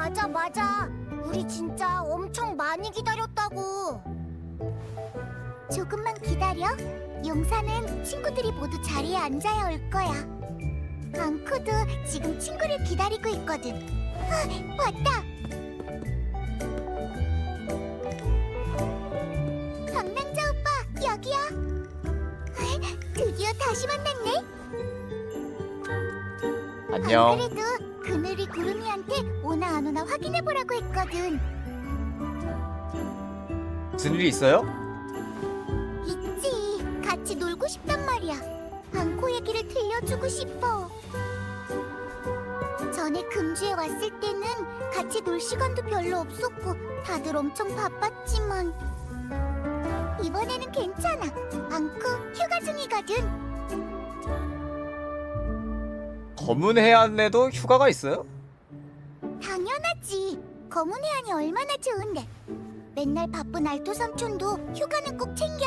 맞아, 맞아. 우리 진짜 엄청 많이 기다렸다고. 조금만 기다려. 용사는 친구들이 모두 자리에 앉아야 올 거야. 앙코도 지금 친구를 기다리고 있거든. 왔다. 방랑자 오빠, 여기야. 드디어 다시 만났네. 안녕. 안 그래도 그늘이 구름이한테 오나 안 오나 확인해보라고 했거든. 무슨 일이 있어요? 있지. 같이 놀고 싶단 말이야. 앙코 얘기를 들려주고 싶어. 전에 금주에 왔을 때는 같이 놀 시간도 별로 없었고 다들 엄청 바빴지만 이번에는 괜찮아. 앙코 휴가 중이거든. 검은 해안에도 휴가가 있어요? 당연하지. 검은 해안이 얼마나 좋은데. 맨날 바쁜 알토 삼촌도 휴가는 꼭 챙겨.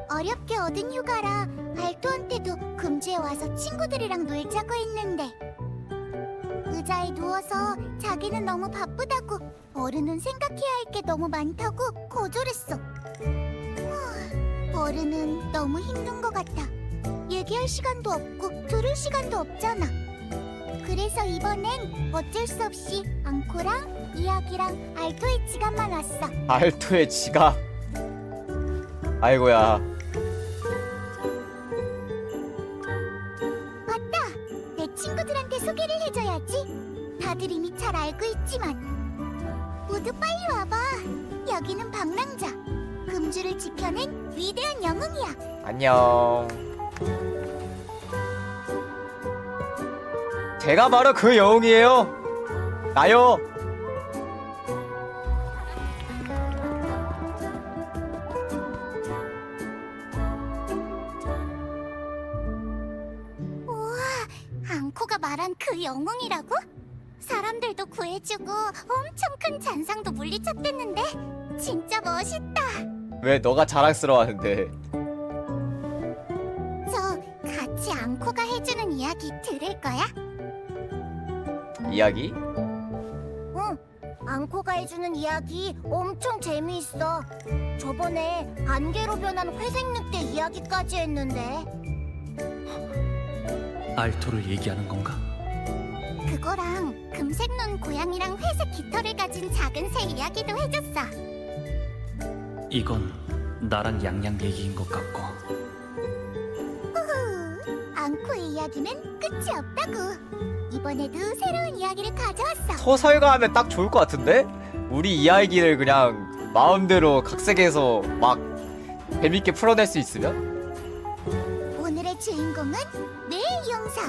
어렵게 얻은 휴가라 알토한테도 금주에 와서 친구들이랑 놀자고 했는데 의자에 누워서 자기는 너무 바쁘다고 어른은 생각해야 할 게 너무 많다고 거절했어. 어른은 너무 힘든 것 같아. 얘기할 시간도 없고 들을 시간도 없잖아. 그래서 이번엔 어쩔 수 없이 앙코랑 이야기랑 알토의 지갑만 왔어. 알토의 지갑. 아이고야. 맞다. 내 친구들한테 소개를 해줘야지. 다들 이미 잘 알고 있지만 모두 빨리 와봐. 여기는 방랑자. 금주를 지켜낸 위대한 영웅이야. 안녕. 제가 바로 그 영웅이에요. 나요. 우와, 앙코가 말한 그 영웅이라고? 사람들도 구해주고 엄청 큰 잔상도 물리쳤댔는데 진짜 멋있다. 왜 너가 자랑스러워하는데? 저 같이 앙코가 해주는 이야기 들을 거야? 이야기? 응, 앙코가 해주는 이야기 엄청 재미있어. 저번에 안개로 변한 회색 늑대 이야기까지 했는데 알토를 얘기하는 건가? 그거랑 금색 눈 고양이랑 회색 깃털을 가진 작은 새 이야기도 해줬어. 이건 나랑 양양 얘기인 것 같고. 후후, 앙코의 이야기는 끝이 없다고. 이번에도 새로운 이야기를 가져왔어. 소설가 하면 딱 좋을 것 같은데? 우리 이야기를 그냥 마음대로 각색해서 막 재밌게 풀어낼 수 있으면? 오늘의 주인공은 매일 용사.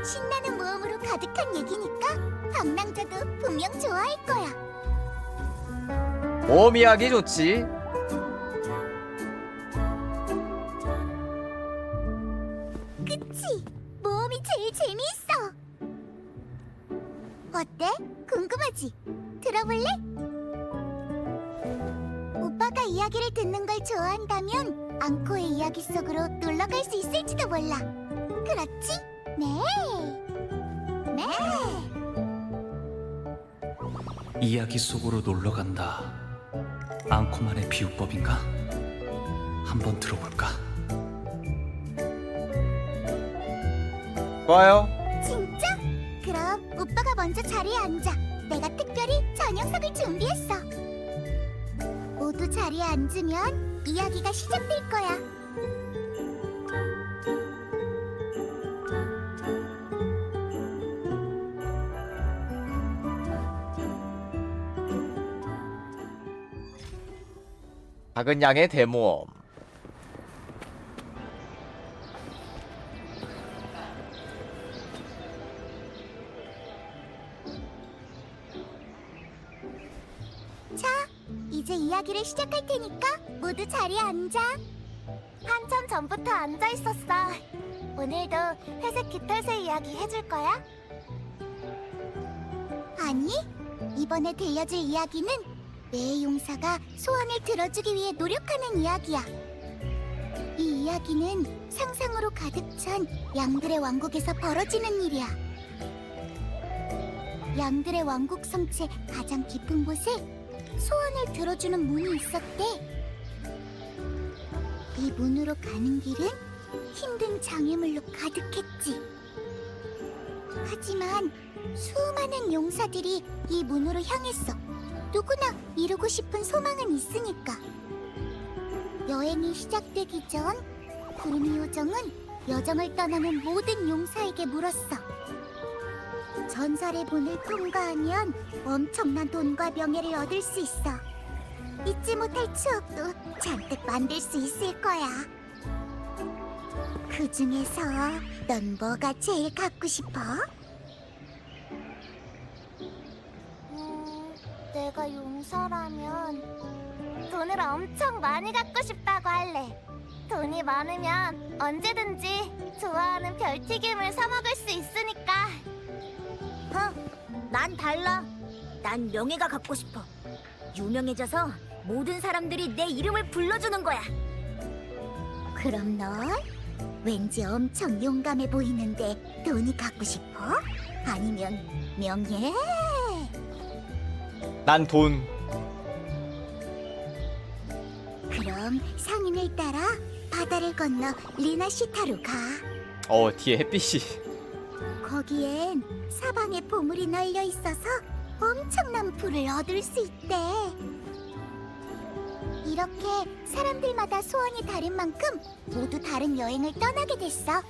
신나는 모험으로 가득한 얘기니까 방랑자도 분명 좋아할 거야. 모험 이야기 좋지. 그치? 모험이 제일 재미있어. 어때? 궁금하지? 들어볼래? 오빠가 이야기를 듣는 걸 좋아한다면 앙코의 이야기 속으로 놀러갈 수 있을지도 몰라. 그렇지? 네. 네. 이야기 속으로 놀러 간다. 앙코만의 비유법인가? 한번 들어볼까? 좋아요. 진짜? 그럼 오빠가 먼저 자리에 앉아. 내가 특별히 저녁석을 준비했어. 모두 자리에 앉으면 이야기가 시작될 거야. 작은 양의 대모험. 자, 이제 이야기를 시작할 테니까 모두 자리에 앉아. 한참 전부터 앉아 있었어. 오늘도 회색 깃털새 이야기 해줄 거야? 아니, 이번에 들려줄 이야기는 내 용사가 소원을 들어주기 위해 노력하는 이야기야. 이 이야기는 상상으로 가득 찬 양들의 왕국에서 벌어지는 일이야. 양들의 왕국 성체 가장 깊은 곳에 소원을 들어주는 문이 있었대. 이 문으로 가는 길은 힘든 장애물로 가득했지. 하지만 수많은 용사들이 이 문으로 향했어. 누구나 이루고 싶은 소망은 있으니까. 여행이 시작되기 전 구름이 요정은 여정을 떠나는 모든 용사에게 물었어. 전설의 문을 통과하면 엄청난 돈과 명예를 얻을 수 있어. 잊지 못할 추억도 잔뜩 만들 수 있을 거야. 그 중에서 넌 뭐가 제일 갖고 싶어? 내가 용사라면 돈을 엄청 많이 갖고 싶다고 할래. 돈이 많으면 언제든지 좋아하는 별튀김을 사 먹을 수 있으니까. 난 달라. 난 명예가 갖고 싶어. 유명해져서 모든 사람들이 내 이름을 불러주는 거야. 그럼 넌 왠지 엄청 용감해 보이는데 돈이 갖고 싶어? 아니면 명예? 난 돈. 그럼 상인을 따라 바다를 건너 리나시타로 가. 뒤에 햇빛이. 거기엔 사방에 보물이 널려 있어서 엄청난 부를 얻을 수 있대. 이렇게 사람들마다 소원이 다른 만큼 모두 다른 여행을 떠나게 됐어.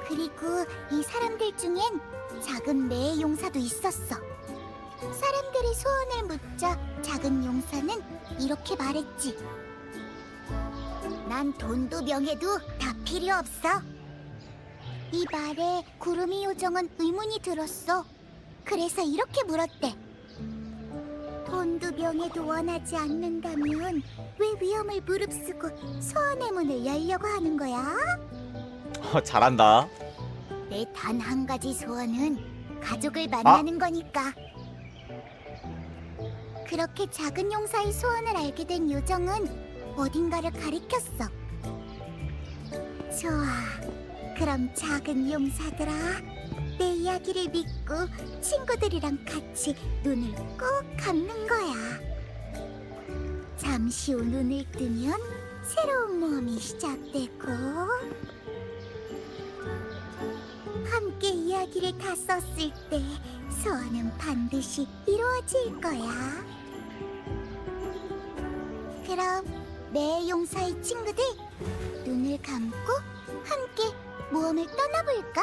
그리고 이 사람들 중엔 작은 매 용사도 있었어. 사람들이 소원을 묻자 작은 용사는 이렇게 말했지. 난 돈도 명예도 다 필요 없어. 이 말에 구름이 요정은 의문이 들었어. 그래서 이렇게 물었대. 돈도 명예도 원하지 않는다면 왜 위험을 무릅쓰고 소원의 문을 열려고 하는 거야? 잘한다. 내 단 한 가지 소원은 가족을 만나는 거니까. 그렇게 작은 용사의 소원을 알게 된 요정은 어딘가를 가리켰어. 좋아. 그럼 작은 용사들아, 내 이야기를 믿고 친구들이랑 같이 눈을 꼭 감는 거야. 잠시 후 눈을 뜨면 새로운 모험이 시작되고 함께 이야기를 다 썼을 때 소원은 반드시 이루어질 거야. 그럼 내 용사의 친구들 눈을 감고 함께 모험을 떠나볼까?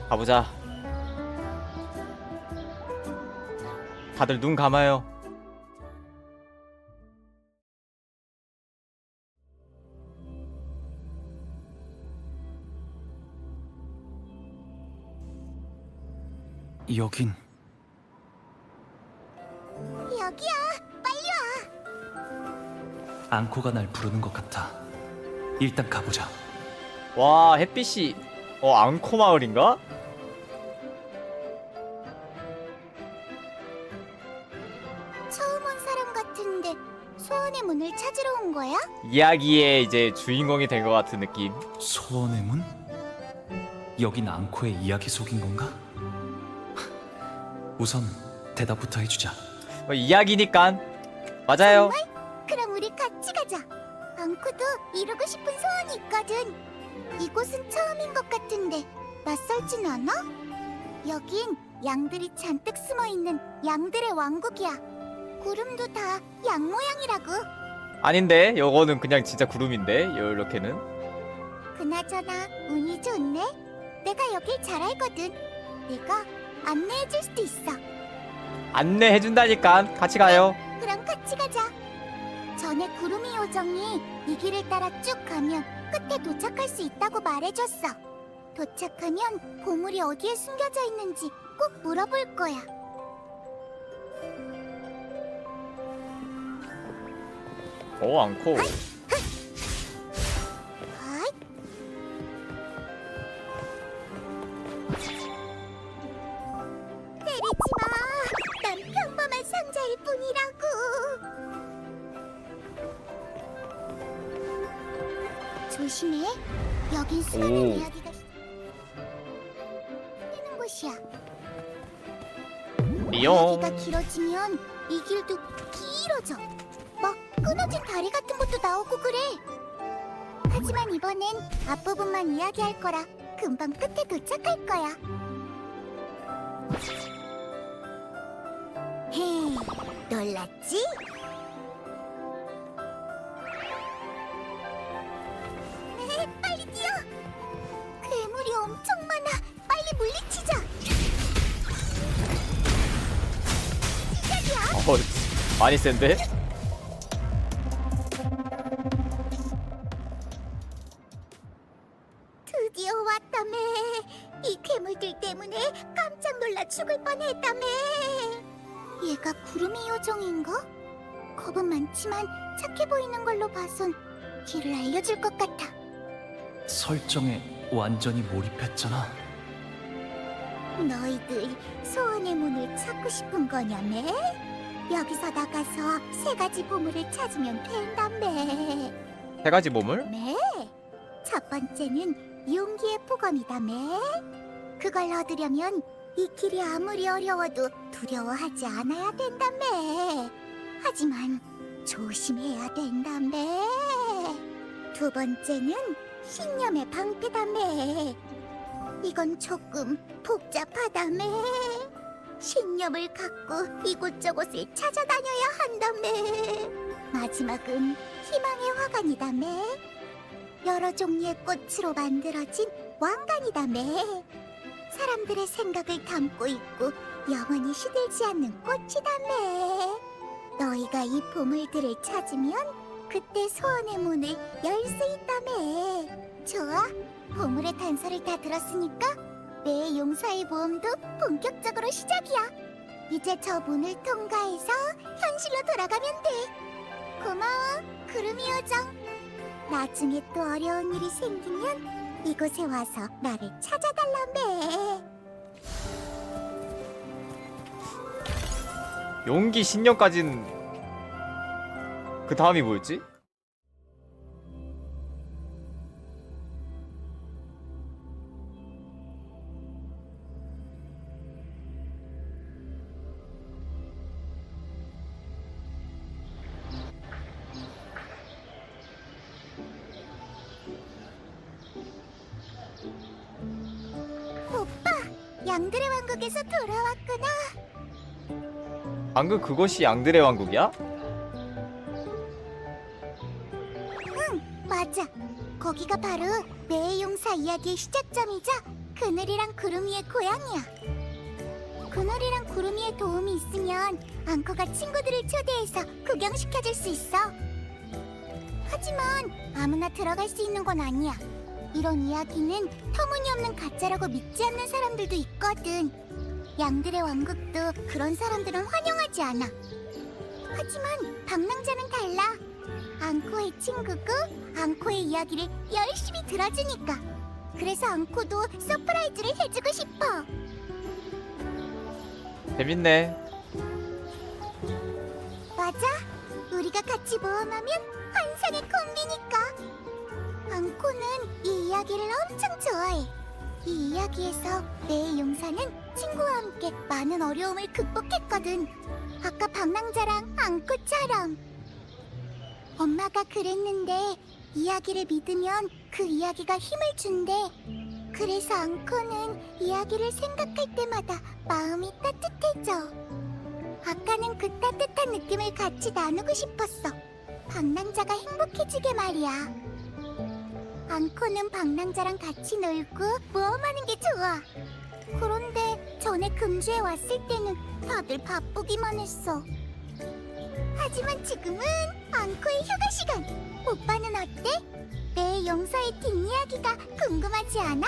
가보자. 다들 눈 감아요. 여긴 여기야, 빨리 와. 앙코가 날 부르는 것 같아. 일단 가보자. 와, 햇빛이. 앙코 마을인가? 처음 온 사람 같은데 소원의 문을 찾으러 온 거야? 이야기의 이제 주인공이 된 것 같은 느낌. 소원의 문? 여긴 앙코의 이야기 속인 건가? 우선 대답부터 해주자. 이야기니까. 맞아요. 그럼 우리 같이 가자. 앙코도 이루고 싶은 소원이 있거든. 이곳은 처음인 것 같은데 낯설진 않아? 여긴 양들이 잔뜩 숨어있는 양들의 왕국이야. 구름도 다 양 모양이라고. 아닌데, 요거는 그냥 진짜 구름인데, 이렇게는. 그나저나 운이 좋네. 내가 여길 잘 알거든. 내가 안내해줄 수도 있어. 안내해준다니까. 같이 가요. 그럼 같이 가자. 전에 구름이 요정이 이 길을 따라 쭉 가면 끝에 도착할 수 있다고 말해줬어. 도착하면 보물이 어디에 숨겨져 있는지 꼭 물어볼 거야. 앙코. 아이, 때리지 마. 난 평범한 상자일 뿐이라고. 조심해. 여긴 수많은 오. 이야기가 되는 곳이야. 띠용. 이야기가 길어지면 이 길도 길어져. 막 끊어진 다리 같은 것도 나오고 그래. 하지만 이번엔 앞부분만 이야기할 거라 금방 끝에 도착할 거야. 헤, 놀랐지? 빨리 뛰어! 괴물이 엄청 많아. 빨리 물리치자. 시작이야. 많이 센데? 드디어 왔다며. 이 괴물들 때문에 깜짝 놀라 죽을 뻔했다며. 얘가 구름이 요정인가? 겁은 많지만 착해 보이는 걸로 봐선 길을 알려줄 것 같아. 설정에 완전히 몰입했잖아. 너희들 소원의 문을 찾고 싶은 거냐며? 여기서 나가서 3가지 보물을 찾으면 된다며. 3가지 보물? 네. 첫 번째는 용기의 포검이다며. 그걸 얻으려면 이 길이 아무리 어려워도 두려워하지 않아야 된다며. 하지만 조심해야 된다며. 두 번째는 신념의 방패다며. 이건 조금 복잡하다며. 신념을 갖고 이곳저곳을 찾아다녀야 한다며. 마지막은 희망의 화관이다며. 여러 종류의 꽃으로 만들어진 왕관이다며. 사람들의 생각을 담고 있고 영원히 시들지 않는 꽃이다며. 너희가 이 보물들을 찾으면 그때 소원의 문을 열 수 있다며. 좋아, 보물의 단서를 다 들었으니까 내 용사의 모험도 본격적으로 시작이야. 이제 저 문을 통과해서 현실로 돌아가면 돼. 고마워, 구름이 요정. 나중에 또 어려운 일이 생기면 이곳에 와서 나를 찾아달라며. 용기 신념까진 그 다음이 뭐였지? 오빠, 양들의 왕국에서 돌아왔구나. 방금 그것이 양들의 왕국이야? 맞아. 거기가 바로 매의 용사 이야기의 시작점이자 그늘이랑 구름이의 고향이야. 그늘이랑 구름이의 도움이 있으면 앙코가 친구들을 초대해서 구경시켜줄 수 있어. 하지만 아무나 들어갈 수 있는 건 아니야. 이런 이야기는 터무니없는 가짜라고 믿지 않는 사람들도 있거든. 양들의 왕국도 그런 사람들은 환영하지 않아. 하지만 방랑자는 달라. 앙코의 친구고 앙코의 이야기를 열심히 들어주니까. 그래서 앙코도 서프라이즈를 해주고 싶어. 재밌네. 맞아. 우리가 같이 모험하면 환상의 콤비니까. 앙코는 이 이야기를 엄청 좋아해. 이 이야기에서 내 용사는 친구와 함께 많은 어려움을 극복했거든. 아까 방랑자랑 앙코처럼. 엄마가 그랬는데 이야기를 믿으면 그 이야기가 힘을 준대. 그래서 앙코는 이야기를 생각할 때마다 마음이 따뜻해져. 아까는 그 따뜻한 느낌을 같이 나누고 싶었어. 방랑자가 행복해지게 말이야. 앙코는 방랑자랑 같이 놀고 모험하는 게 좋아. 그런데 전에 금주에 왔을 때는 다들 바쁘기만 했어. 하지만 지금은 앙코의 휴가 시간. 오빠는 어때? 내 용사의 뒷이야기가 궁금하지 않아?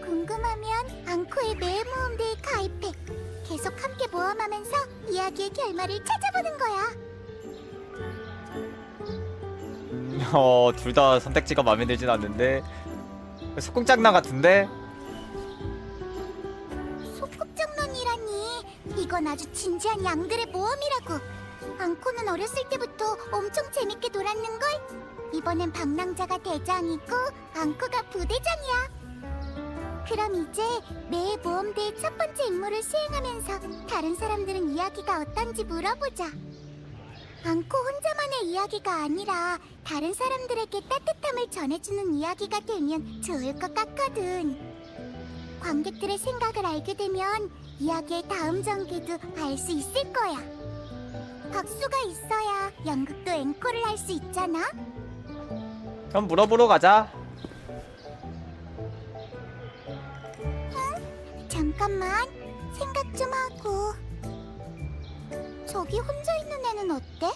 궁금하면 앙코의 매 모험대에 가입해. 계속 함께 모험하면서 이야기의 결말을 찾아보는 거야. 둘 다 선택지가 마음에 들진 않는데 소꿉장난 같은데? 소꿉장난이라니. 이건 아주 진지한 양들의 모험이라고. 앙코는 어렸을 때부터 엄청 재밌게 놀았는걸. 이번엔 방랑자가 대장이고 앙코가 부대장이야. 그럼 이제 매 모험대의 첫 번째 임무를 수행하면서 다른 사람들은 이야기가 어떤지 물어보자. 앙코 혼자만의 이야기가 아니라 다른 사람들에게 따뜻함을 전해주는 이야기가 되면 좋을 것 같거든. 관객들의 생각을 알게 되면 이야기의 다음 전개도 알 수 있을 거야. 박수가 있어야 연극도 앵콜을 할 수 있잖아. 그럼 물어보러 가자. 잠깐만, 생각 좀 하고. 저기 혼자 있는 애는 어때?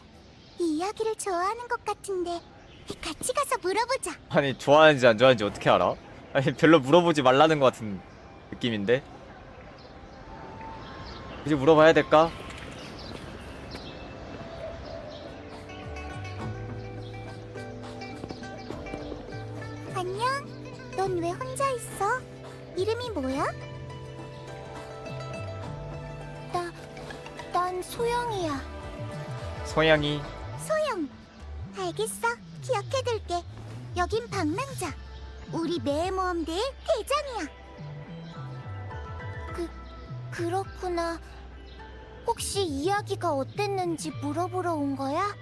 이 이야기를 좋아하는 것 같은데 같이 가서 물어보자. 아니 좋아하는지 안 좋아하는지 어떻게 알아? 아니 별로 물어보지 말라는 것 같은 느낌인데. 이제 물어봐야 될까? 안녕? 넌 왜 혼자 있어? 이름이 뭐야? 난 소영이야. 소양이. 소영. 알겠어. 기억해둘게. 여긴 방랑자. 우리 매모험대의 대장이야. 그렇구나. 혹시 이야기가 어땠는지 물어보러 온 거야?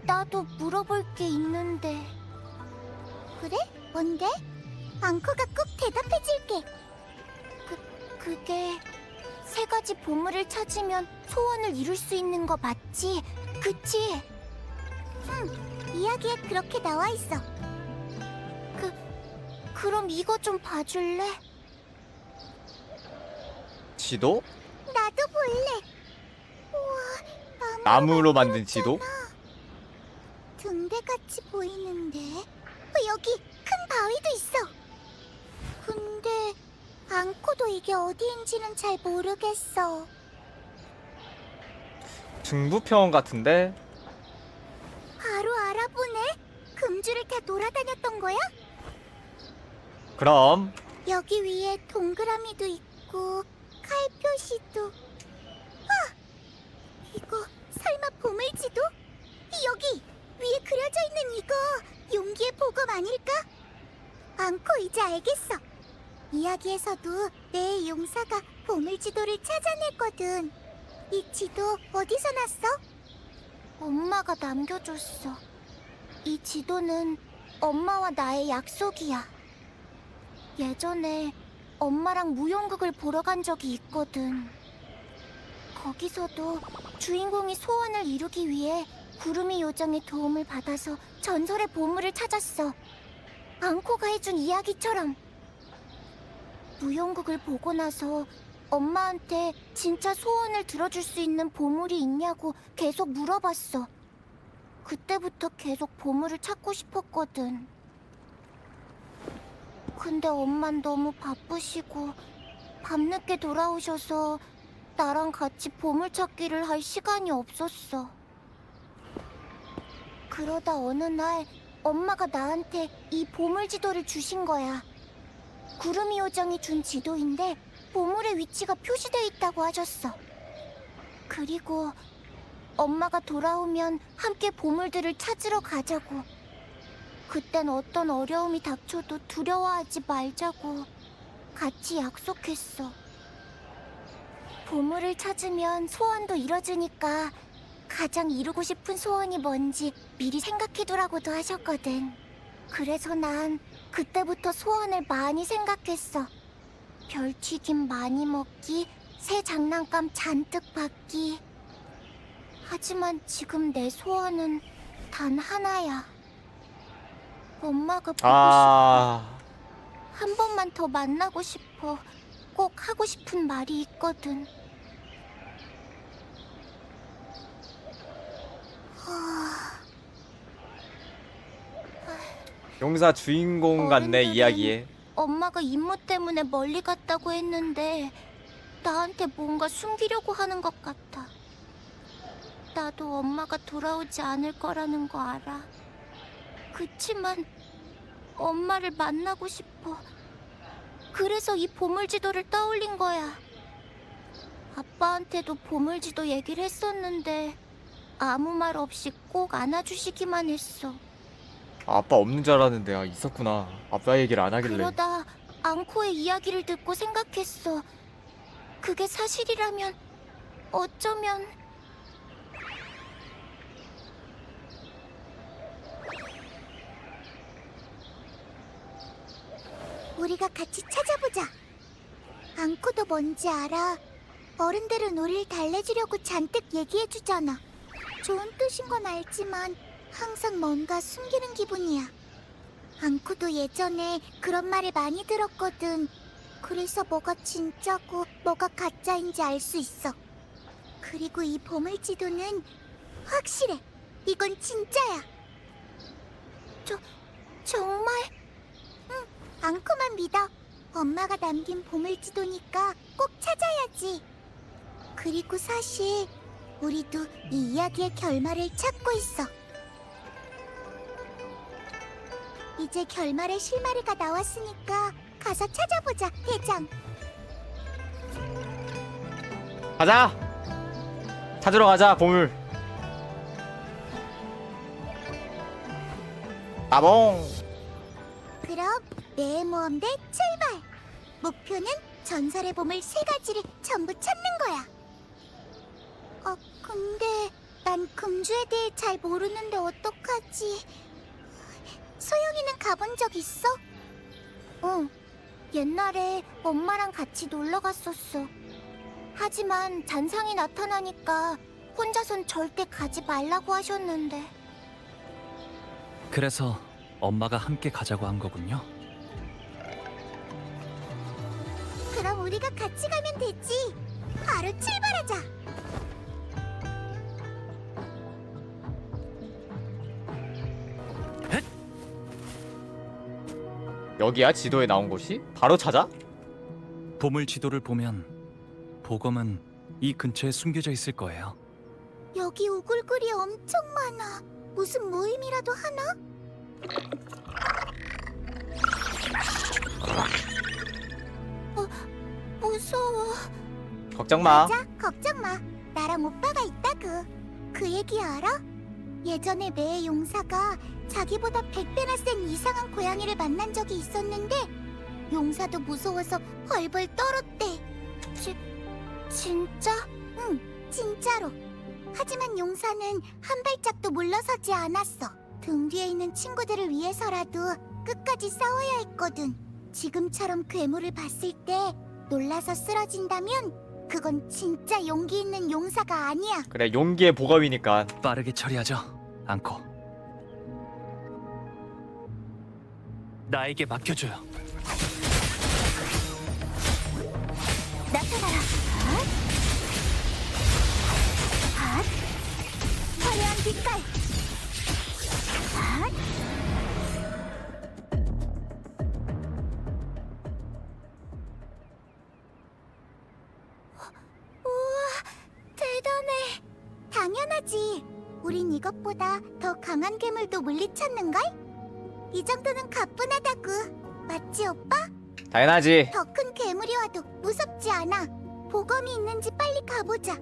나도 물어볼 게 있는데. 그래? 뭔데? 앙코가 꼭 대답해줄게. 그게 3가지 보물을 찾으면 소원을 이룰 수 있는 거 맞지? 그치? 응, 이야기에 그렇게 나와 있어. 그럼 이거 좀 봐줄래? 지도? 나도 볼래. 우와, 나무로 만든 지도? 등대같이 보이는데. 여기 큰 바위도 있어. 근데 앙코도 이게 어디인지는 잘 모르겠어. 중부평원 같은데? 바로 알아보네. 금주를 타 돌아다녔던 거야? 그럼 여기 위에 동그라미도 있고 칼 표시도. 이거 설마 보물지도? 여기 위에 그려져 있는 이거 용기의 보검 아닐까? 앙코 이제 알겠어. 이야기에서도 내 용사가 보물지도를 찾아냈거든. 이 지도 어디서 났어? 엄마가 남겨줬어. 이 지도는 엄마와 나의 약속이야. 예전에 엄마랑 무용극을 보러 간 적이 있거든. 거기서도 주인공이 소원을 이루기 위해 구름이 요정의 도움을 받아서 전설의 보물을 찾았어. 앙코가 해준 이야기처럼. 무용극을 보고 나서 엄마한테 진짜 소원을 들어줄 수 있는 보물이 있냐고 계속 물어봤어. 그때부터 계속 보물을 찾고 싶었거든. 근데 엄만 너무 바쁘시고 밤늦게 돌아오셔서 나랑 같이 보물찾기를 할 시간이 없었어. 그러다 어느 날 엄마가 나한테 이 보물지도를 주신 거야. 구름이 요정이 준 지도인데 보물의 위치가 표시되어 있다고 하셨어. 그리고 엄마가 돌아오면 함께 보물들을 찾으러 가자고. 그땐 어떤 어려움이 닥쳐도 두려워하지 말자고 같이 약속했어. 보물을 찾으면 소원도 이뤄지니까 가장 이루고 싶은 소원이 뭔지 미리 생각해두라고도 하셨거든. 그래서 난 그때부터 소원을 많이 생각했어. 별튀김 많이 먹기, 새 장난감 잔뜩 받기. 하지만 지금 내 소원은 단 하나야. 엄마가 보고 싶어. 한 번만 더 만나고 싶어. 꼭 하고 싶은 말이 있거든. 용사 주인공 같네 어른들은 이야기에. 엄마가 임무 때문에 멀리 갔다고 했는데 나한테 뭔가 숨기려고 하는 것 같아. 나도 엄마가 돌아오지 않을 거라는 거 알아. 그치만 엄마를 만나고 싶어. 그래서 이 보물지도를 떠올린 거야. 아빠한테도 보물지도 얘기를 했었는데 아무 말 없이 꼭 안아주시기만 했어. 아빠 없는 줄 알았는데 있었구나. 아빠 얘기를 안 하길래. 그러다 앙코의 이야기를 듣고 생각했어. 그게 사실이라면 어쩌면 우리가 같이 찾아보자. 앙코도 뭔지 알아. 어른들은 우리를 달래주려고 잔뜩 얘기해주잖아. 좋은 뜻인 건 알지만 항상 뭔가 숨기는 기분이야. 앙코도 예전에 그런 말을 많이 들었거든. 그래서 뭐가 진짜고 뭐가 가짜인지 알 수 있어. 그리고 이 보물지도는 확실해. 이건 진짜야. 정말? 응, 앙코만 믿어. 엄마가 남긴 보물지도니까 꼭 찾아야지. 그리고 사실 우리도 이 이야기의 결말을 찾고 있어. 이제 결말의 실마리가 나왔으니까 가서 찾아보자, 대장. 가자. 찾으러 가자 보물. 아봉. 그럼 내 모험대 출발! 목표는 전설의 보물 3가지를 전부 찾는 거야. 근데 난 금주에 대해 잘 모르는데 어떡하지? 소영이는 가본 적 있어? 응, 옛날에 엄마랑 같이 놀러 갔었어. 하지만 잔상이 나타나니까 혼자선 절대 가지 말라고 하셨는데. 그래서 엄마가 함께 가자고 한 거군요. 그럼 우리가 같이 가면 되지. 바로 출발하자. 여기야 지도에 나온 곳이? 바로 찾아? 보물 지도를 보면 보검은 이 근처에 숨겨져 있을 거예요. 여기 우글글이 엄청 많아. 무슨 모임이라도 하나? 무서워. 걱정 마. 맞아, 걱정 마. 나랑 오빠가 있다구. 그 얘기 알아? 예전에 매의 용사가 자기보다 100배나 센 이상한 고양이를 만난 적이 있었는데 용사도 무서워서 벌벌 떨었대. 진짜? 응, 진짜로. 하지만 용사는 한 발짝도 물러서지 않았어. 등 뒤에 있는 친구들을 위해서라도 끝까지 싸워야 했거든. 지금처럼 괴물을 봤을 때 놀라서 쓰러진다면 그건 진짜 용기 있는 용사가 아니야. 그래 용기의 보검이니까. 빠르게 처리하죠, 앙코. 나에게 맡겨줘요. 나타나라. 핫. 화려한 빛깔. 핫. 우와, 대단해. 당연하지. 우린 이것보다 더 강한 괴물도 물리쳤는걸? 이 정도는 가뿐하다구. 맞지, 오빠? 당연하지. 더 큰 괴물이 와도 무섭지 않아. 보검이 있는지 빨리 가보자.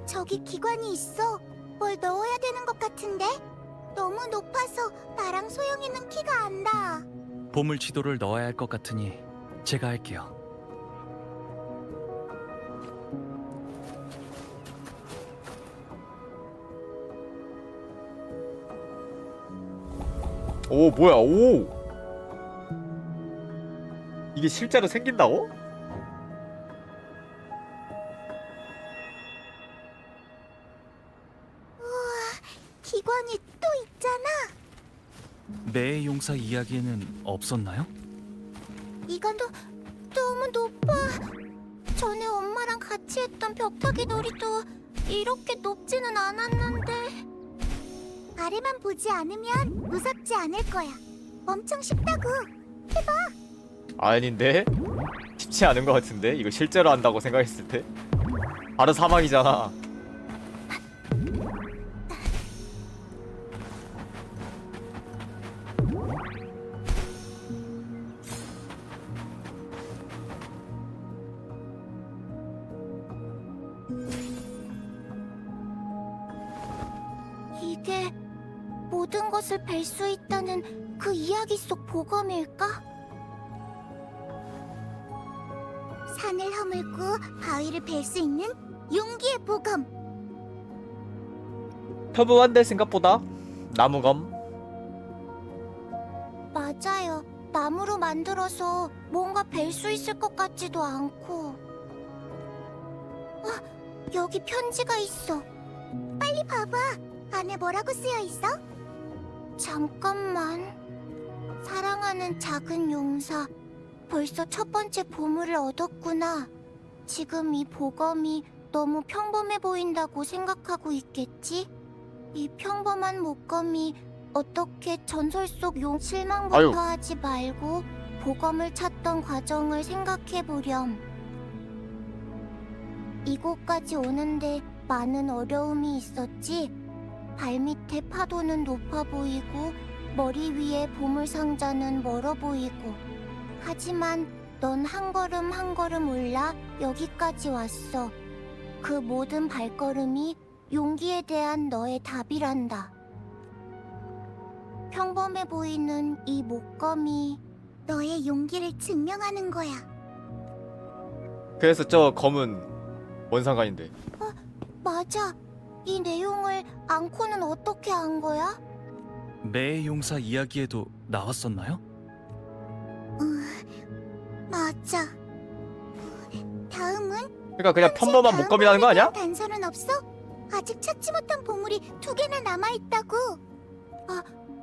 저기 기관이 있어. 뭘 넣어야 되는 것 같은데? 너무 높아서 나랑 소영이는 키가 안 닿아. 보물 지도를 넣어야 할 것 같으니 제가 할게요. 오 뭐야 오. 이게 실제로 생긴다고? 기관이 또 있잖아. 매의 용사 이야기에는 없었나요? 이건 너무 높아. 전에 엄마랑 같이 했던 벽타기 놀이도 이렇게 높지는 않았는데. 아래만 보지 않으면 무섭지 않을 거야. 엄청 쉽다고. 해봐. 아닌데? 쉽지 않은 것 같은데? 이거 실제로 한다고 생각했을 때? 바로 사막이잖아. 이게 모든 것을 뵐 수 있다는 그 이야기 속 보검일까? 산을 허물고 바위를 뵐 수 있는 용기의 보검. 평범한데 생각보다 나무검. 맞아요. 나무로 만들어서 뭔가 뵐 수 있을 것 같지도 않고. 여기 편지가 있어. 빨리 봐봐. 안에 뭐라고 쓰여 있어? 잠깐만. 사랑하는 작은 용사. 벌써 첫 번째 보물을 얻었구나. 지금 이 보검이 너무 평범해 보인다고 생각하고 있겠지? 이 평범한 목검이 어떻게 전설 속 실망부터 아유. 하지 말고 보검을 찾던 과정을 생각해보렴. 이곳까지 오는데 많은 어려움이 있었지. 발밑에 파도는 높아 보이고 머리 위에 보물상자는 멀어 보이고. 하지만 넌 한 걸음 한 걸음 올라 여기까지 왔어. 그 모든 발걸음이 용기에 대한 너의 답이란다. 평범해 보이는 이 목검이 너의 용기를 증명하는 거야. 그래서 저 검은 뭔 상관인데? 맞아. 이 내용을 앙코는 어떻게 안 거야? 매의 용사 이야기에도 나왔었나요? 맞아. 다음은 그러니까 그냥 평범한 목검이라는 거 아니야? 단서는 없어? 아직 찾지 못한 보물이 2개나 남아있다고.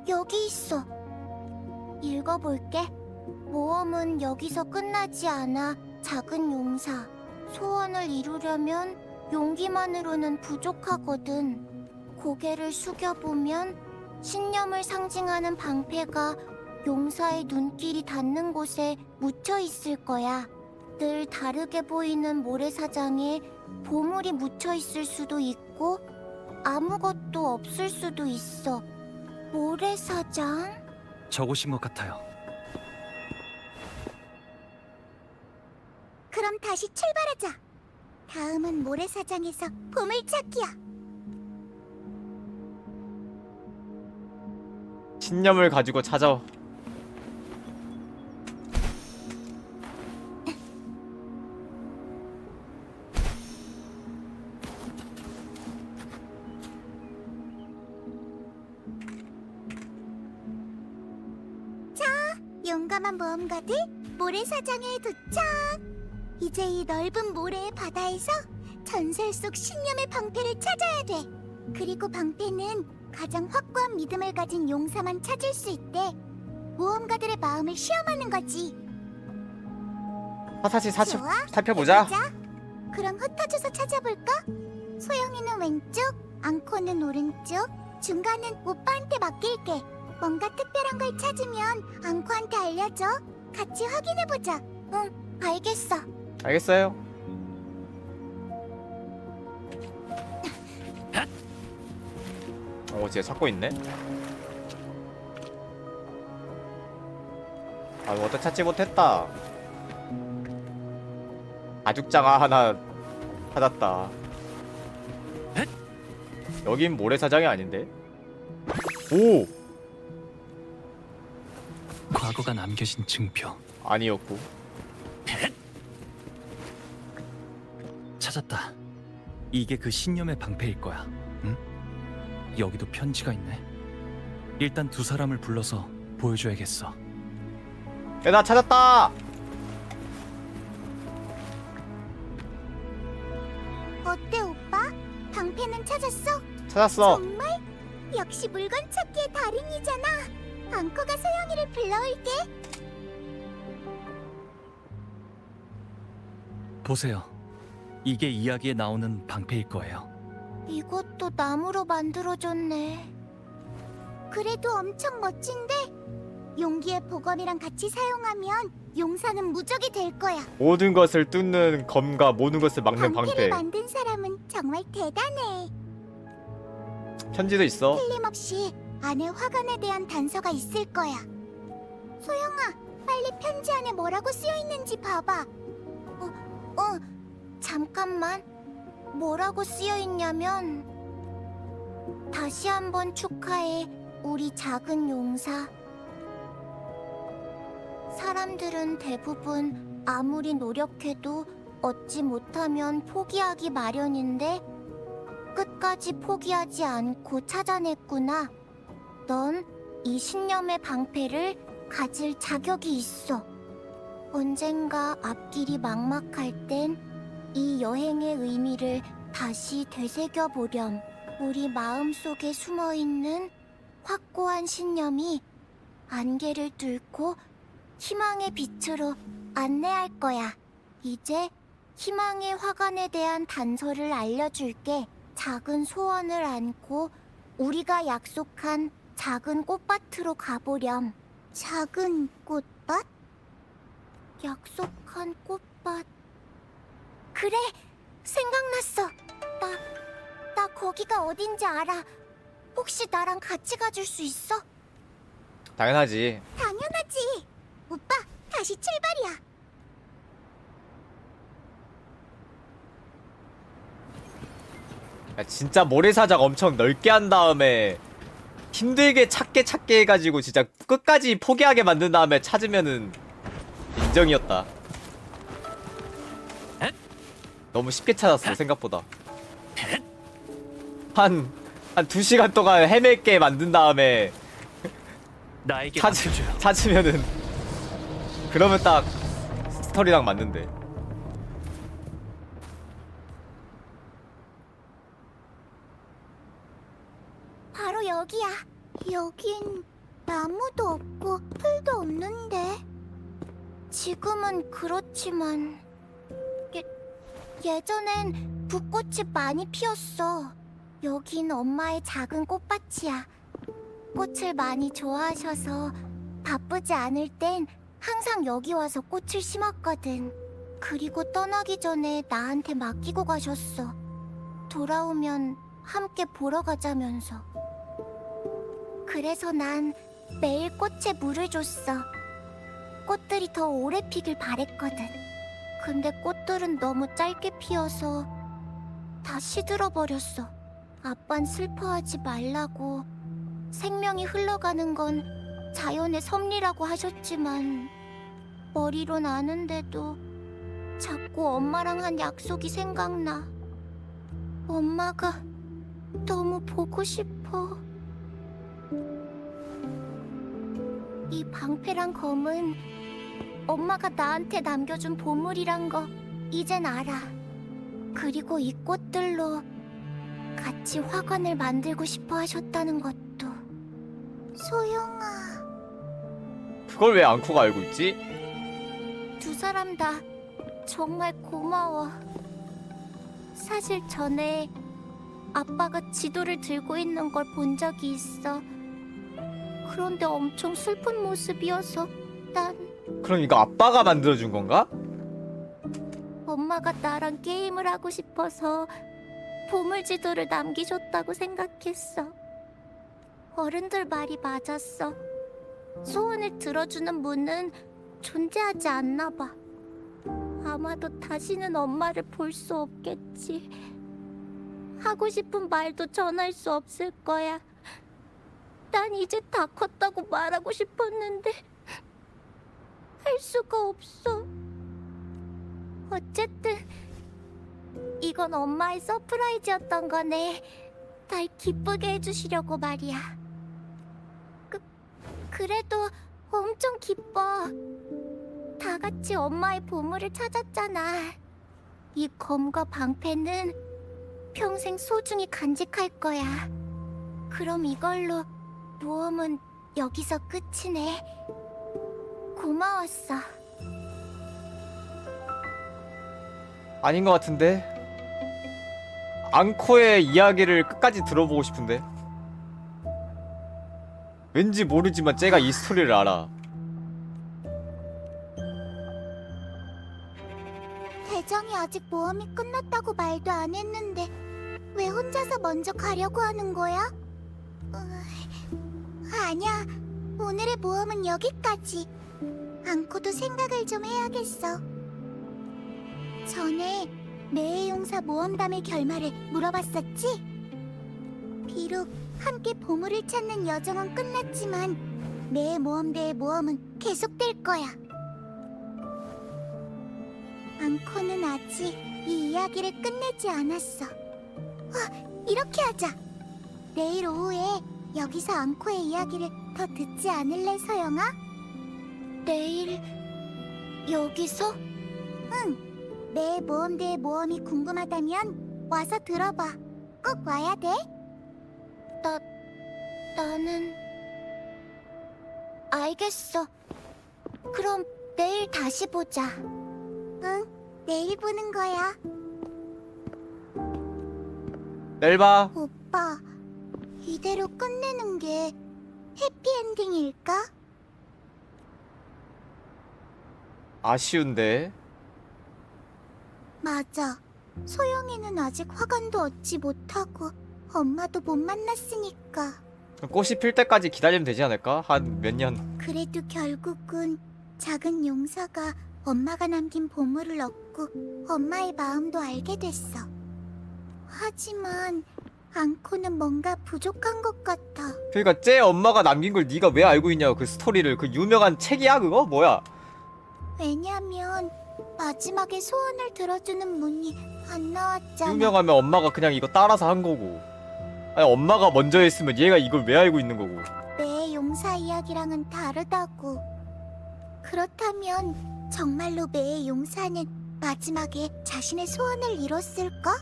여기 있어. 읽어볼게. 모험은 여기서 끝나지 않아. 작은 용사. 소원을 이루려면 용기만으로는 부족하거든. 고개를 숙여보면 신념을 상징하는 방패가 용사의 눈길이 닿는 곳에 묻혀 있을 거야. 늘 다르게 보이는 모래사장에 보물이 묻혀 있을 수도 있고 아무것도 없을 수도 있어. 모래사장? 저곳인 것 같아요. 그럼 다시 출발하자. 다음은 모래사장에서 보물찾기야. 신념을 가지고 찾아. 용감한 모험가들, 모래사장에 도착! 이제 이 넓은 모래의 바다에서 전설 속 신념의 방패를 찾아야 돼. 그리고 방패는 가장 확고한 믿음을 가진 용사만 찾을 수 있대. 모험가들의 마음을 시험하는 거지. 사사시 좋아, 살펴보자. 해보자. 그럼 흩어져서 찾아볼까? 소영이는 왼쪽, 앙코는 오른쪽, 중간은 오빠한테 맡길게. 뭔가 특별한 걸 찾으면 앙코한테 알려줘. 같이 확인해보자. 응, 알겠어. 알겠어요. 쟤 찾고 있네. 아무것도 찾지 못했다. 가죽장화 하나 찾았다. 여긴 모래사장이 아닌데? 오! 과거가 남겨진 증표. 아니었고. 찾았다. 이게 그 신념의 방패일 거야. 응? 여기도 편지가 있네. 일단 두 사람을 불러서 보여줘야겠어. 야, 나 찾았다! 어때 오빠? 방패는 찾았어? 찾았어. 정말? 역시 물건 찾기의 달인이잖아. 앙코가 소영이를 불러올게. 보세요. 이게 이야기에 나오는 방패일 거예요. 이것도 나무로 만들어졌네. 그래도 엄청 멋진데? 용기의 보검이랑 같이 사용하면 용사는 무적이 될 거야. 모든 것을 뚫는 검과 모든 것을 막는 방패. 방패를 만든 사람은 정말 대단해. 편지도 있어. 틀림없이 안에 화관에 대한 단서가 있을 거야. 소영아, 빨리 편지 안에 뭐라고 쓰여 있는지 봐봐. 잠깐만. 뭐라고 쓰여 있냐면, 다시 한번 축하해, 우리 작은 용사. 사람들은 대부분 아무리 노력해도 얻지 못하면 포기하기 마련인데 끝까지 포기하지 않고 찾아냈구나. 넌 이 신념의 방패를 가질 자격이 있어. 언젠가 앞길이 막막할 땐 이 여행의 의미를 다시 되새겨보렴. 우리 마음속에 숨어있는 확고한 신념이 안개를 뚫고 희망의 빛으로 안내할 거야. 이제 희망의 화관에 대한 단서를 알려줄게. 작은 소원을 안고 우리가 약속한 작은 꽃밭으로 가보렴. 작은 꽃밭? 약속한 꽃밭. 그래! 생각났어! 나 거기가 어딘지 알아. 혹시 나랑 같이 가줄 수 있어? 당연하지. 당연하지! 오빠, 다시 출발이야! 야, 진짜 모래사장 엄청 넓게 한 다음에 힘들게 찾게 해가지고 진짜 끝까지 포기하게 만든 다음에 찾으면은 인정이었다. 너무 쉽게 찾았어 생각보다. 한 2시간 동안 헤맬게 만든 다음에 나에게 맡겨줘요. 찾으면은 그러면 딱 스토리랑 맞는데. 바로 여기야. 여긴 나무도 없고 풀도 없는데. 지금은 그렇지만 예전엔 붓꽃이 많이 피었어. 여긴 엄마의 작은 꽃밭이야. 꽃을 많이 좋아하셔서 바쁘지 않을 땐 항상 여기 와서 꽃을 심었거든. 그리고 떠나기 전에 나한테 맡기고 가셨어. 돌아오면 함께 보러 가자면서. 그래서 난 매일 꽃에 물을 줬어. 꽃들이 더 오래 피길 바랬거든. 근데 꽃들은 너무 짧게 피어서 다 시들어버렸어. 아빤 슬퍼하지 말라고, 생명이 흘러가는 건 자연의 섭리라고 하셨지만 머리론 아는데도 자꾸 엄마랑 한 약속이 생각나. 엄마가 너무 보고 싶어. 이 방패랑 검은 엄마가 나한테 남겨준 보물이란 거 이젠 알아. 그리고 이 꽃들로 같이 화관을 만들고 싶어 하셨다는 것도. 소영아. 그걸 왜 앙코가 알고 있지? 두 사람 다 정말 고마워. 사실 전에 아빠가 지도를 들고 있는 걸 본 적이 있어. 그런데 엄청 슬픈 모습이어서 난 그럼 이거 아빠가 만들어준 건가? 엄마가 나랑 게임을 하고 싶어서 보물 지도를 남기셨다고 생각했어. 어른들 말이 맞았어. 소원을 들어주는 문은 존재하지 않나 봐. 아마도 다시는 엄마를 볼 수 없겠지. 하고 싶은 말도 전할 수 없을 거야. 난 이제 다 컸다고 말하고 싶었는데 할 수가 없어. 어쨌든 이건 엄마의 서프라이즈였던 거네. 날 기쁘게 해주시려고 말이야. 그래도 엄청 기뻐. 다 같이 엄마의 보물을 찾았잖아. 이 검과 방패는 평생 소중히 간직할 거야. 그럼 이걸로 모험은 여기서 끝이네. 고마웠어. 아닌 것 같은데? 앙코의 이야기를 끝까지 들어보고 싶은데? 왠지 모르지만 쟤가 이 스토리를 알아. 대장이 아직 모험이 끝났다고 말도 안 했는데 왜 혼자서 먼저 가려고 하는 거야? 아니야. 오늘의 모험은 여기까지. 앙코도 생각을 좀 해야겠어. 전에 매의 용사 모험담의 결말을 물어봤었지? 비록 함께 보물을 찾는 여정은 끝났지만 매의 모험은 계속될 거야. 앙코는 아직 이 이야기를 끝내지 않았어. 이렇게 하자. 내일 오후에 여기서 앙코의 이야기를 더 듣지 않을래, 소영아? 내일 여기서? 응. 내 모험대의 모험이 궁금하다면 와서 들어봐. 꼭 와야 돼. 나는... 알겠어. 그럼 내일 다시 보자. 응, 내일 보는 거야. 내일 봐. 오빠, 이대로 끝내는 게 해피엔딩일까? 아쉬운데. 맞아. 소영이는 아직 화관도 얻지 못하고 엄마도 못 만났으니까. 꽃이 필 때까지 기다리면 되지 않을까? 한 몇 년. 그래도 결국은 작은 용사가 엄마가 남긴 보물을 얻고 엄마의 마음도 알게 됐어. 하지만 앙코는 뭔가 부족한 것 같아. 그러니까 쟤 엄마가 남긴 걸 네가 왜 알고 있냐고. 그 스토리를. 그 유명한 책이야 그거? 뭐야? 왜냐면 마지막에 소원을 들어주는 문이 안 나왔잖아. 유명하면 엄마가 그냥 이거 따라서 한 거고. 아니 엄마가 먼저 했으면 얘가 이걸 왜 알고 있는 거고. 내 용사 이야기랑은 다르다고. 그렇다면 정말로 매의 용사는 마지막에 자신의 소원을 이뤘을까?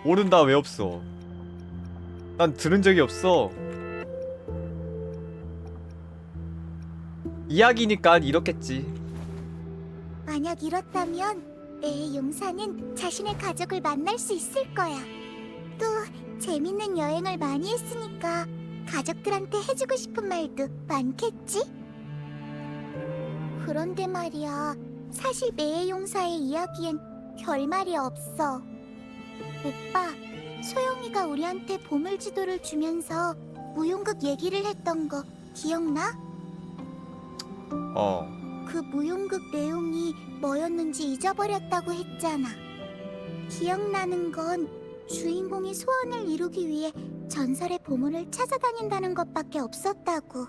모른다 왜 없어. 난 들은 적이 없어. 이야기니까 이렇겠지. 만약 이렇다면 매의 용사는 자신의 가족을 만날 수 있을 거야. 또 재밌는 여행을 많이 했으니까 가족들한테 해주고 싶은 말도 많겠지? 그런데 말이야, 사실 매의 용사의 이야기엔 결말이 없어. 오빠, 소영이가 우리한테 보물 지도를 주면서 무용극 얘기를 했던 거 기억나? 그 무용극 내용이 뭐였는지 잊어버렸다고 했잖아. 기억나는 건 주인공이 소원을 이루기 위해 전설의 보물을 찾아다닌다는 것밖에 없었다고.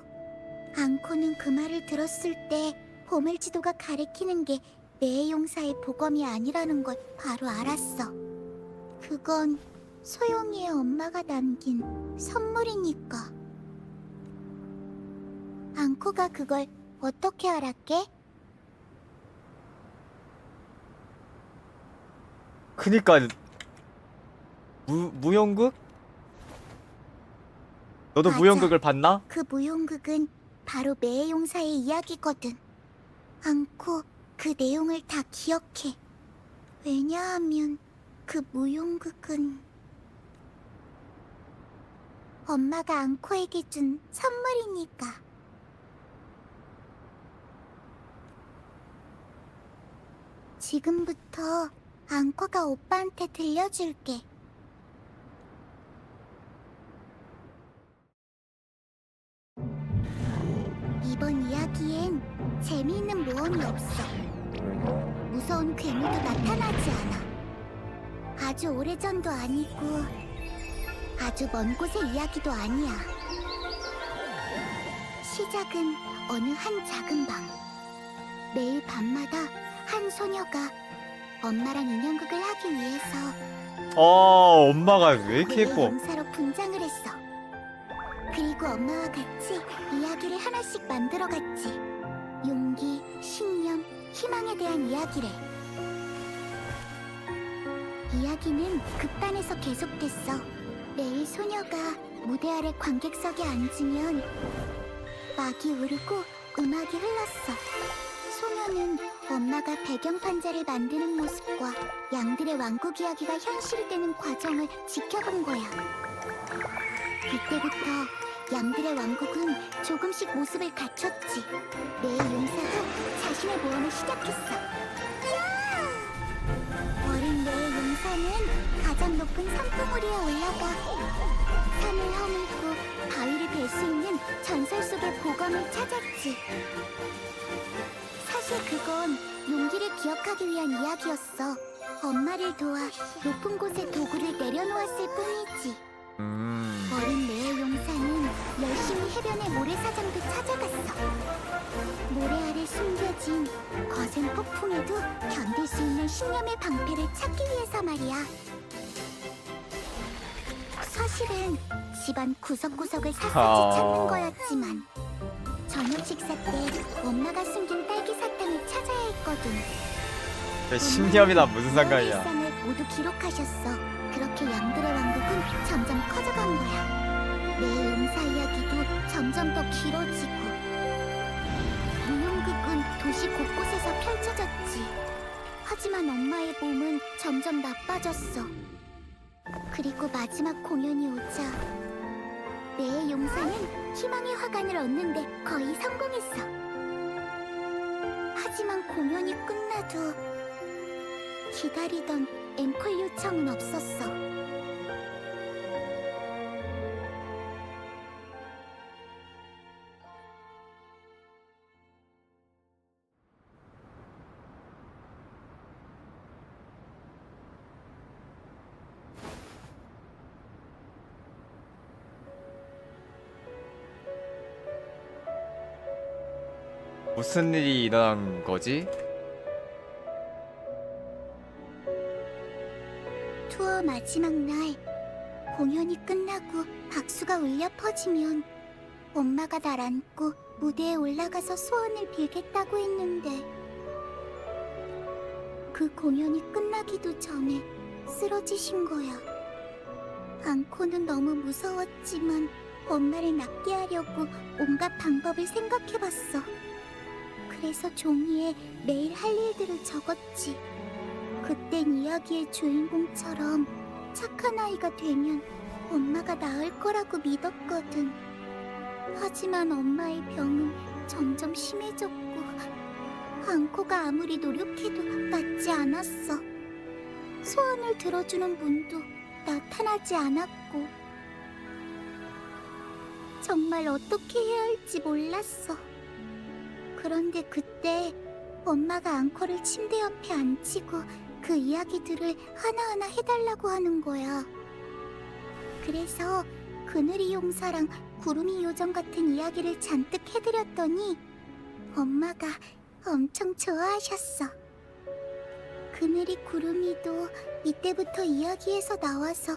앙코는 그 말을 들었을 때 보물 지도가 가리키는 게 매의 용사의 보검이 아니라는 걸 바로 알았어. 그건 소영이의 엄마가 남긴 선물이니까. 앙코가 그걸 어떻게 알았게? 그니까 무용극? 너도 맞아. 무용극을 봤나? 그 무용극은 바로 매의 용사의 이야기거든. 앙코 그 내용을 다 기억해. 왜냐하면 그 무용극은 엄마가 앙코에게 준 선물이니까. 지금부터 앙코가 오빠한테 들려줄게. 이번 이야기엔 재미있는 모험이 없어. 무서운 괴물도 나타나지 않아. 아주 오래전도 아니고 아주 먼 곳의 이야기도 아니야. 시작은 어느 한 작은 방. 매일 밤마다 한 소녀가 엄마랑 인형극을 하기 위해서 엄마가 왜 이렇게 매의 예뻐. 용사로 분장을 했어. 그리고 엄마와 같이 이야기를 하나씩 만들어갔지. 용기, 신념, 희망에 대한 이야기를. 이야기는 극단에서 계속됐어. 매일 소녀가 무대 아래 관객석에 앉으면 막이 오르고 음악이 흘렀어. 소녀는 엄마가 배경 판자를 만드는 모습과 양들의 왕국 이야기가 현실이 되는 과정을 지켜본 거야. 그때부터 양들의 왕국은 조금씩 모습을 갖췄지. 매의 용사도 자신의 모험을 시작했어. 어린 매의 용사는 가장 높은 산봉우리에 올라가 산을 허물고 바위를 벨 수 있는 전설 속의 보검을 찾았지. 사실 그건 용기를 기억하기 위한 이야기였어. 엄마를 도와 높은 곳에 도구를 내려놓았을 뿐이지. 찾아갔어. 모래 아래 숨겨진 거센 폭풍에도 견딜 수 있는 신념의 방패를 찾기 위해서 말이야. 사실은 집안 구석구석을 샅샅이 찾는 거였지만 저녁 식사 때 엄마가 숨긴 딸기 사탕을 찾아야 했거든. 그 신념이랑 무슨 상관이야. 일상을 모두 기록하셨어. 그렇게 양들의 왕국은 점점 커져간 거야. 내 용사 이야기도 점점 더 길어지고 무용극은 도시 곳곳에서 펼쳐졌지. 하지만 엄마의 몸은 점점 나빠졌어. 그리고 마지막 공연이 오자 내 용사는 희망의 화관을 얻는데 거의 성공했어. 하지만 공연이 끝나도 기다리던 앵콜 요청은 없었어. 무슨 일이 일어난 거지? 투어 마지막 날 공연이 끝나고 박수가 울려 퍼지면 엄마가 날 안고 무대에 올라가서 소원을 빌겠다고 했는데 그 공연이 끝나기도 전에 쓰러지신 거야. 안고는 너무 무서웠지만 엄마를 낫게 하려고 온갖 방법을 생각해봤어. 그래서 종이에 매일 할 일들을 적었지. 그땐 이야기의 주인공처럼 착한 아이가 되면 엄마가 나을 거라고 믿었거든. 하지만 엄마의 병은 점점 심해졌고 안코가 아무리 노력해도 낫지 않았어. 소원을 들어주는 분도 나타나지 않았고 정말 어떻게 해야 할지 몰랐어. 그런데 그때 엄마가 앙코를 침대 옆에 앉히고 그 이야기들을 하나하나 해달라고 하는 거야. 그래서 그늘이 용사랑 구름이 요정 같은 이야기를 잔뜩 해드렸더니 엄마가 엄청 좋아하셨어. 그늘이 구름이도 이때부터 이야기에서 나와서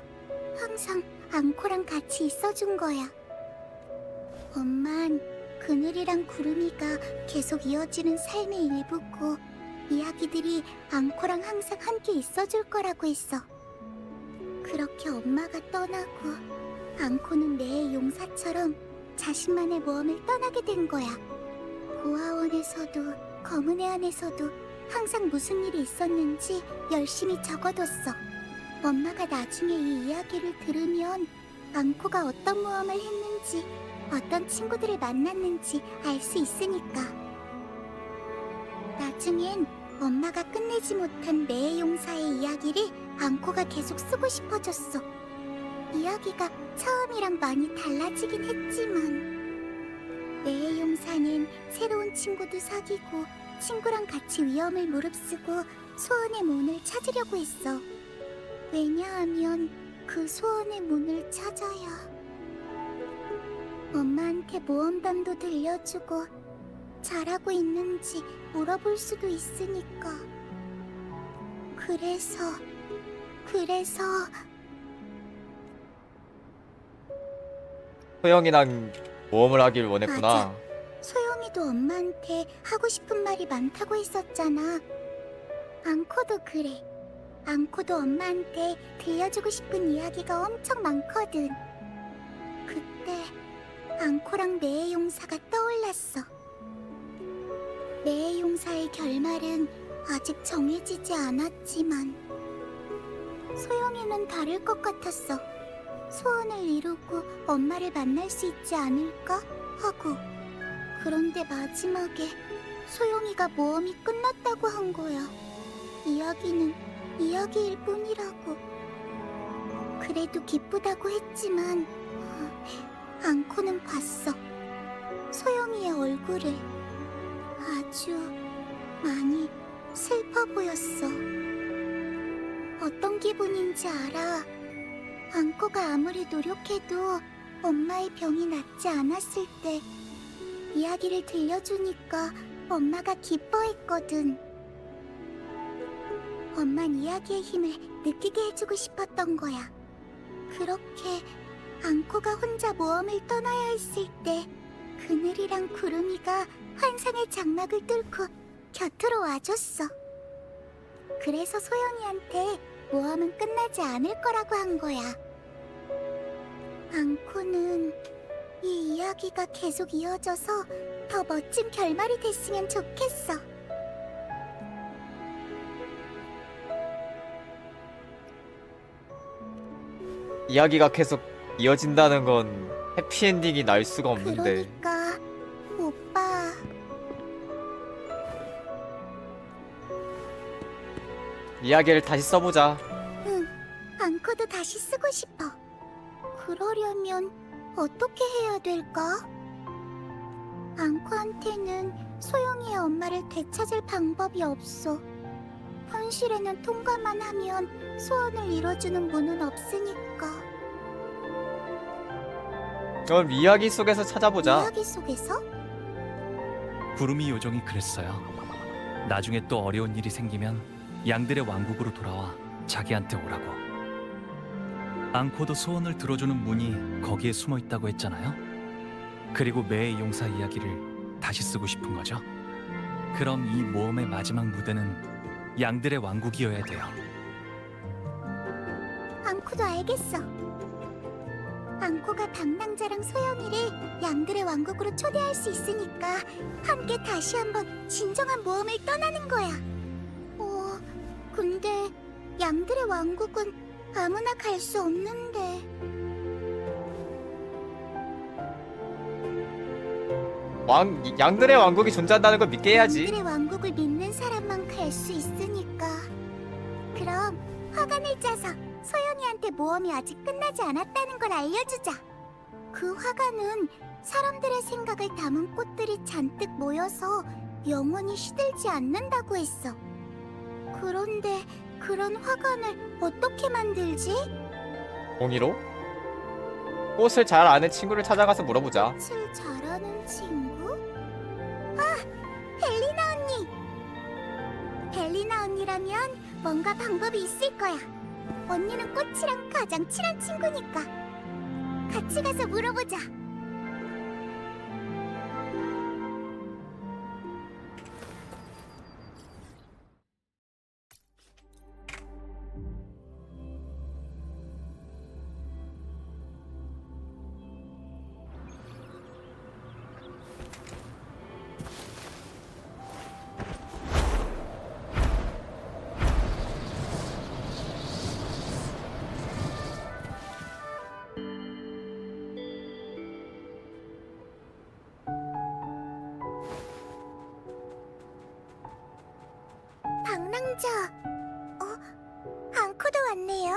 항상 앙코랑 같이 있어준 거야. 엄만 그늘이랑 구름이가 계속 이어지는 삶의 일부고 이야기들이 앙코랑 항상 함께 있어줄 거라고 했어. 그렇게 엄마가 떠나고 앙코는 내 용사처럼 자신만의 모험을 떠나게 된 거야. 고아원에서도 검은 해 안에서도 항상 무슨 일이 있었는지 열심히 적어뒀어. 엄마가 나중에 이 이야기를 들으면 앙코가 어떤 모험을 했는지 어떤 친구들을 만났는지 알 수 있으니까. 나중엔 엄마가 끝내지 못한 매의 용사의 이야기를 앙코가 계속 쓰고 싶어졌어. 이야기가 처음이랑 많이 달라지긴 했지만 매의 용사는 새로운 친구도 사귀고 친구랑 같이 위험을 무릅쓰고 소원의 문을 찾으려고 했어. 왜냐하면 그 소원의 문을 찾아야 엄마한테 모험담도 들려주고 잘하고 있는지 물어볼 수도 있으니까. 그래서 소영이랑 모험을 하길 원했구나. 맞아. 소영이도 엄마한테 하고 싶은 말이 많다고 했었잖아. 앙코도 그래. 앙코도 엄마한테 들려주고 싶은 이야기가 엄청 많거든. 그때 앙코랑 매의 용사가 떠올랐어. 매의 용사의 결말은 아직 정해지지 않았지만 소영이는 다를 것 같았어. 소원을 이루고 엄마를 만날 수 있지 않을까 하고. 그런데 마지막에 소영이가 모험이 끝났다고 한 거야. 이야기는 이야기일 뿐이라고. 그래도 기쁘다고 했지만 앙코는 봤어. 소영이의 얼굴을. 아주 많이 슬퍼 보였어. 어떤 기분인지 알아. 앙코가 아무리 노력해도 엄마의 병이 낫지 않았을 때 이야기를 들려주니까 엄마가 기뻐했거든. 엄만 이야기의 힘을 느끼게 해주고 싶었던 거야. 그렇게 앙코가 혼자 모험을 떠나야 했을 때 그늘이랑 구름이가 환상의 장막을 뚫고 곁으로 와줬어. 그래서 소영이한테 모험은 끝나지 않을 거라고 한 거야. 앙코는 이 이야기가 계속 이어져서 더 멋진 결말이 됐으면 좋겠어. 이야기가 계속 이어진다는 건 해피엔딩이 날 수가 없는데. 그러니까 오빠, 이야기를 다시 써보자. 응, 앙코도 다시 쓰고 싶어. 그러려면 어떻게 해야 될까? 앙코한테는 소영이의 엄마를 되찾을 방법이 없어. 현실에는 통과만 하면 소원을 이뤄주는 문은 없으니까. 그럼 이야기 속에서 찾아보자. 이야기 속에서? 구름이 요정이 그랬어요. 나중에 또 어려운 일이 생기면 양들의 왕국으로 돌아와 자기한테 오라고. 앙코도 소원을 들어주는 문이 거기에 숨어 있다고 했잖아요. 그리고 매의 용사 이야기를 다시 쓰고 싶은 거죠. 그럼 이 모험의 마지막 무대는 양들의 왕국이어야 돼요. 앙코도 알겠어. 앙코가 방랑자랑 소영이를 양들의 왕국으로 초대할 수 있으니까 함께 다시 한번 진정한 모험을 떠나는 거야. 근데 양들의 왕국은 아무나 갈 수 없는데. 양들의 왕국이 존재한다는 걸 믿게 해야지. 양들의 왕국을 믿는 사람만 갈 수 있으니까. 그럼 화관을 짜서 소영이한테 모험이 아직 끝나지 않았다는 걸 알려주자. 그 화관은 사람들의 생각을 담은 꽃들이 잔뜩 모여서 영원히 시들지 않는다고 했어. 그런데 그런 화관을 어떻게 만들지? 공이로? 꽃을 잘 아는 친구를 찾아가서 물어보자. 꽃을 잘하는 친구? 아! 벨리나 언니! 벨리나 언니라면 뭔가 방법이 있을 거야. 언니는 꽃이랑 가장 친한 친구니까. 같이 가서 물어보자. 방랑자, 앙코도 왔네요.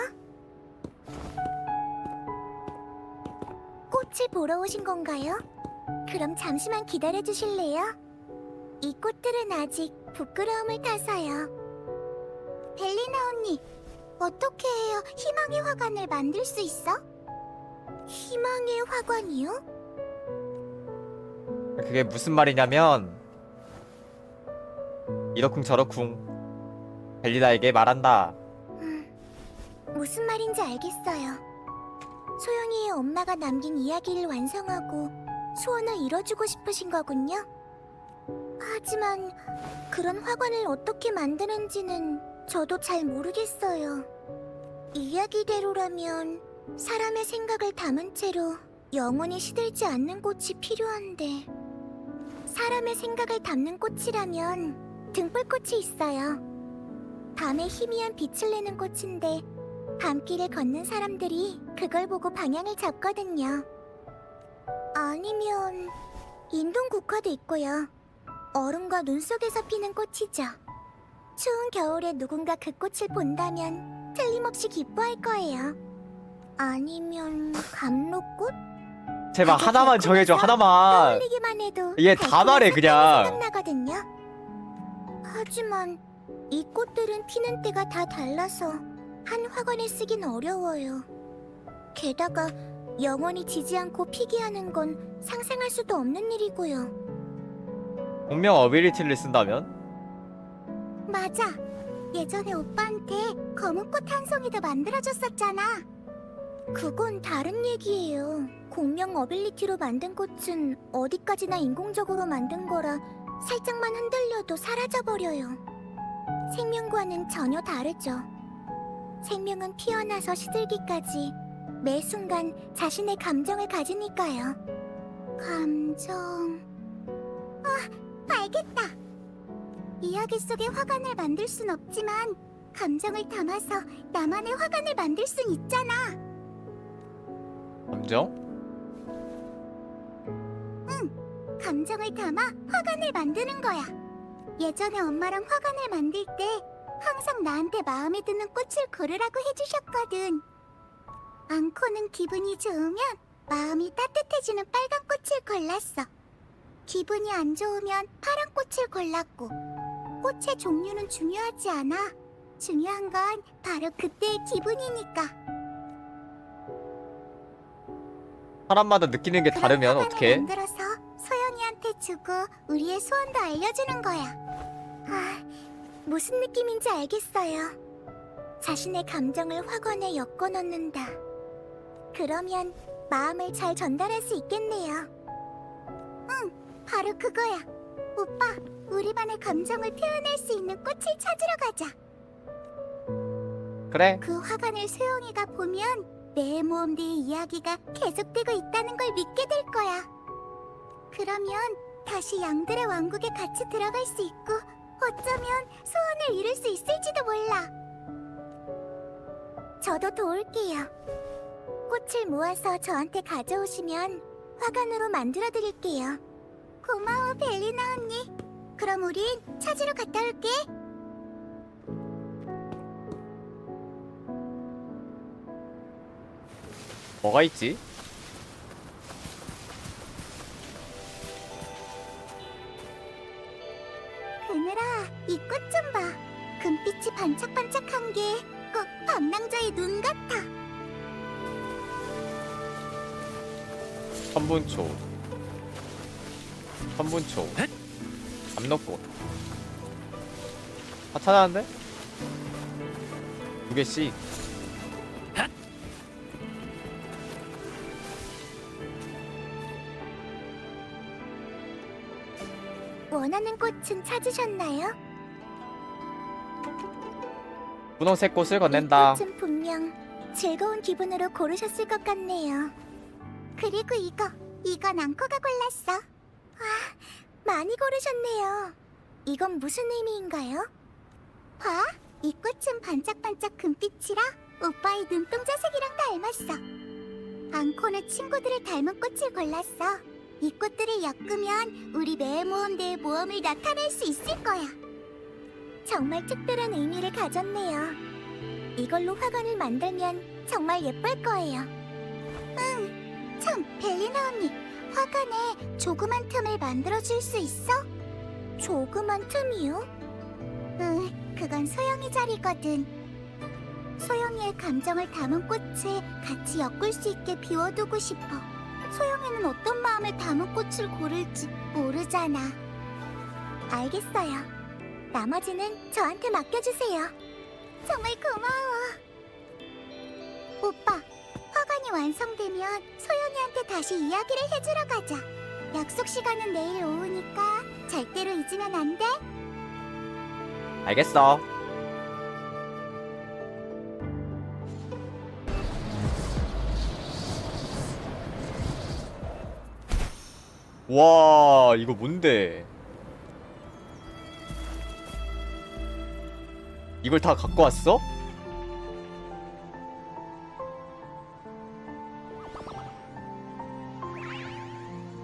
꽃을 보러 오신 건가요? 그럼 잠시만 기다려 주실래요? 이 꽃들은 아직 부끄러움을 타서요. 벨리나 언니, 어떻게 해야 희망의 화관을 만들 수 있어? 희망의 화관이요? 그게 무슨 말이냐면 이러쿵 저러쿵 벨리나에게 말한다. 무슨 말인지 알겠어요. 소영이의 엄마가 남긴 이야기를 완성하고 소원을 이뤄주고 싶으신 거군요. 하지만 그런 화관을 어떻게 만드는지는 저도 잘 모르겠어요. 이야기대로라면 사람의 생각을 담은 채로 영원히 시들지 않는 꽃이 필요한데, 사람의 생각을 담는 꽃이라면 등불꽃이 있어요. 밤에 희미한 빛을 내는 꽃인데 밤길을 걷는 사람들이 그걸 보고 방향을 잡거든요. 아니면 인동국화도 있고요. 얼음과 눈 속에서 피는 꽃이죠. 추운 겨울에 누군가 그 꽃을 본다면 틀림없이 기뻐할 거예요. 아니면 감로꽃? 제발 하나만 정해줘. 하나만. 떠올리기만 해도 얘 다 말해 그냥. 생각나거든요. 하지만 이 꽃들은 피는 때가 다 달라서 한 화관에 쓰긴 어려워요. 게다가 영원히 지지 않고 피기하는 건 상상할 수도 없는 일이고요. 공명 어빌리티를 쓴다면? 맞아. 예전에 오빠한테 검은 꽃 한 송이도 만들어줬었잖아. 그건 다른 얘기예요. 공명 어빌리티로 만든 꽃은 어디까지나 인공적으로 만든 거라 살짝만 흔들려도 사라져버려요. 생명과는 전혀 다르죠. 생명은 피어나서 시들기까지 매 순간 자신의 감정을 가지니까요. 감정... 알겠다. 이야기 속의 화관을 만들 순 없지만 감정을 담아서 나만의 화관을 만들 순 있잖아. 감정? 감정을 담아 화관을 만드는 거야. 예전에 엄마랑 화관을 만들 때 항상 나한테 마음에 드는 꽃을 고르라고 해주셨거든. 앙코는 기분이 좋으면 마음이 따뜻해지는 빨간 꽃을 골랐어. 기분이 안 좋으면 파란 꽃을 골랐고, 꽃의 종류는 중요하지 않아. 중요한 건 바로 그때의 기분이니까. 사람마다 느끼는 게 그런 다르면 화관을 어떡해? 만들어서 소영이한테 주고 우리의 소원도 알려주는 거야. 무슨 느낌인지 알겠어요. 자신의 감정을 화관에 엮어 넣는다. 그러면 마음을 잘 전달할 수 있겠네요. 바로 그거야. 오빠, 우리 반의 감정을 표현할 수 있는 꽃을 찾으러 가자. 그래. 그 화관을 소영이가 보면 내 모험대의 이야기가 계속되고 있다는 걸 믿게 될 거야. 그러면 다시 양들의 왕국에 같이 들어갈 수 있고 어쩌면 소원을 이룰 수 있을지도 몰라. 저도 도울게요. 꽃을 모아서 저한테 가져오시면 화관으로 만들어 드릴게요. 고마워, 벨리나 언니. 그럼 우린 찾으러 갔다 올게. 뭐가 있지? 그늘아, 이 꽃 좀 봐. 금빛이 반짝반짝한 게 꼭 밤낭자의 눈 같아. 천분초. 천분초. 감로꽃. 다 찾았는데? 2개씩. 원하는 꽃은 찾으셨나요? 분홍색 꽃을 건넨다. 이 꽃은 분명 즐거운 기분으로 고르셨을 것 같네요. 그리고 이건 앙코가 골랐어. 많이 고르셨네요. 이건 무슨 의미인가요? 봐, 이 꽃은 반짝반짝 금빛이라 오빠의 눈동자색이랑 닮았어. 앙코는 친구들을 닮은 꽃을 골랐어. 이 꽃들을 엮으면 우리 매의 모험대의 모험을 나타낼 수 있을 거야. 정말 특별한 의미를 가졌네요. 이걸로 화관을 만들면 정말 예쁠 거예요. 참, 벨리나 언니, 화관에 조그만 틈을 만들어줄 수 있어? 조그만 틈이요? 그건 소영이 자리거든. 소영이의 감정을 담은 꽃을 같이 엮을 수 있게 비워두고 싶어. 소영이는 어떤 마음을 담은 꽃을 고를지 모르잖아. 알겠어요. 나머지는 저한테 맡겨주세요. 정말 고마워. 오빠, 화관이 완성되면 소영이한테 다시 이야기를 해주러 가자. 약속 시간은 내일 오후니까 절대로 잊으면 안 돼. 알겠어. 와, 이거 뭔데? 이걸 다 갖고 왔어?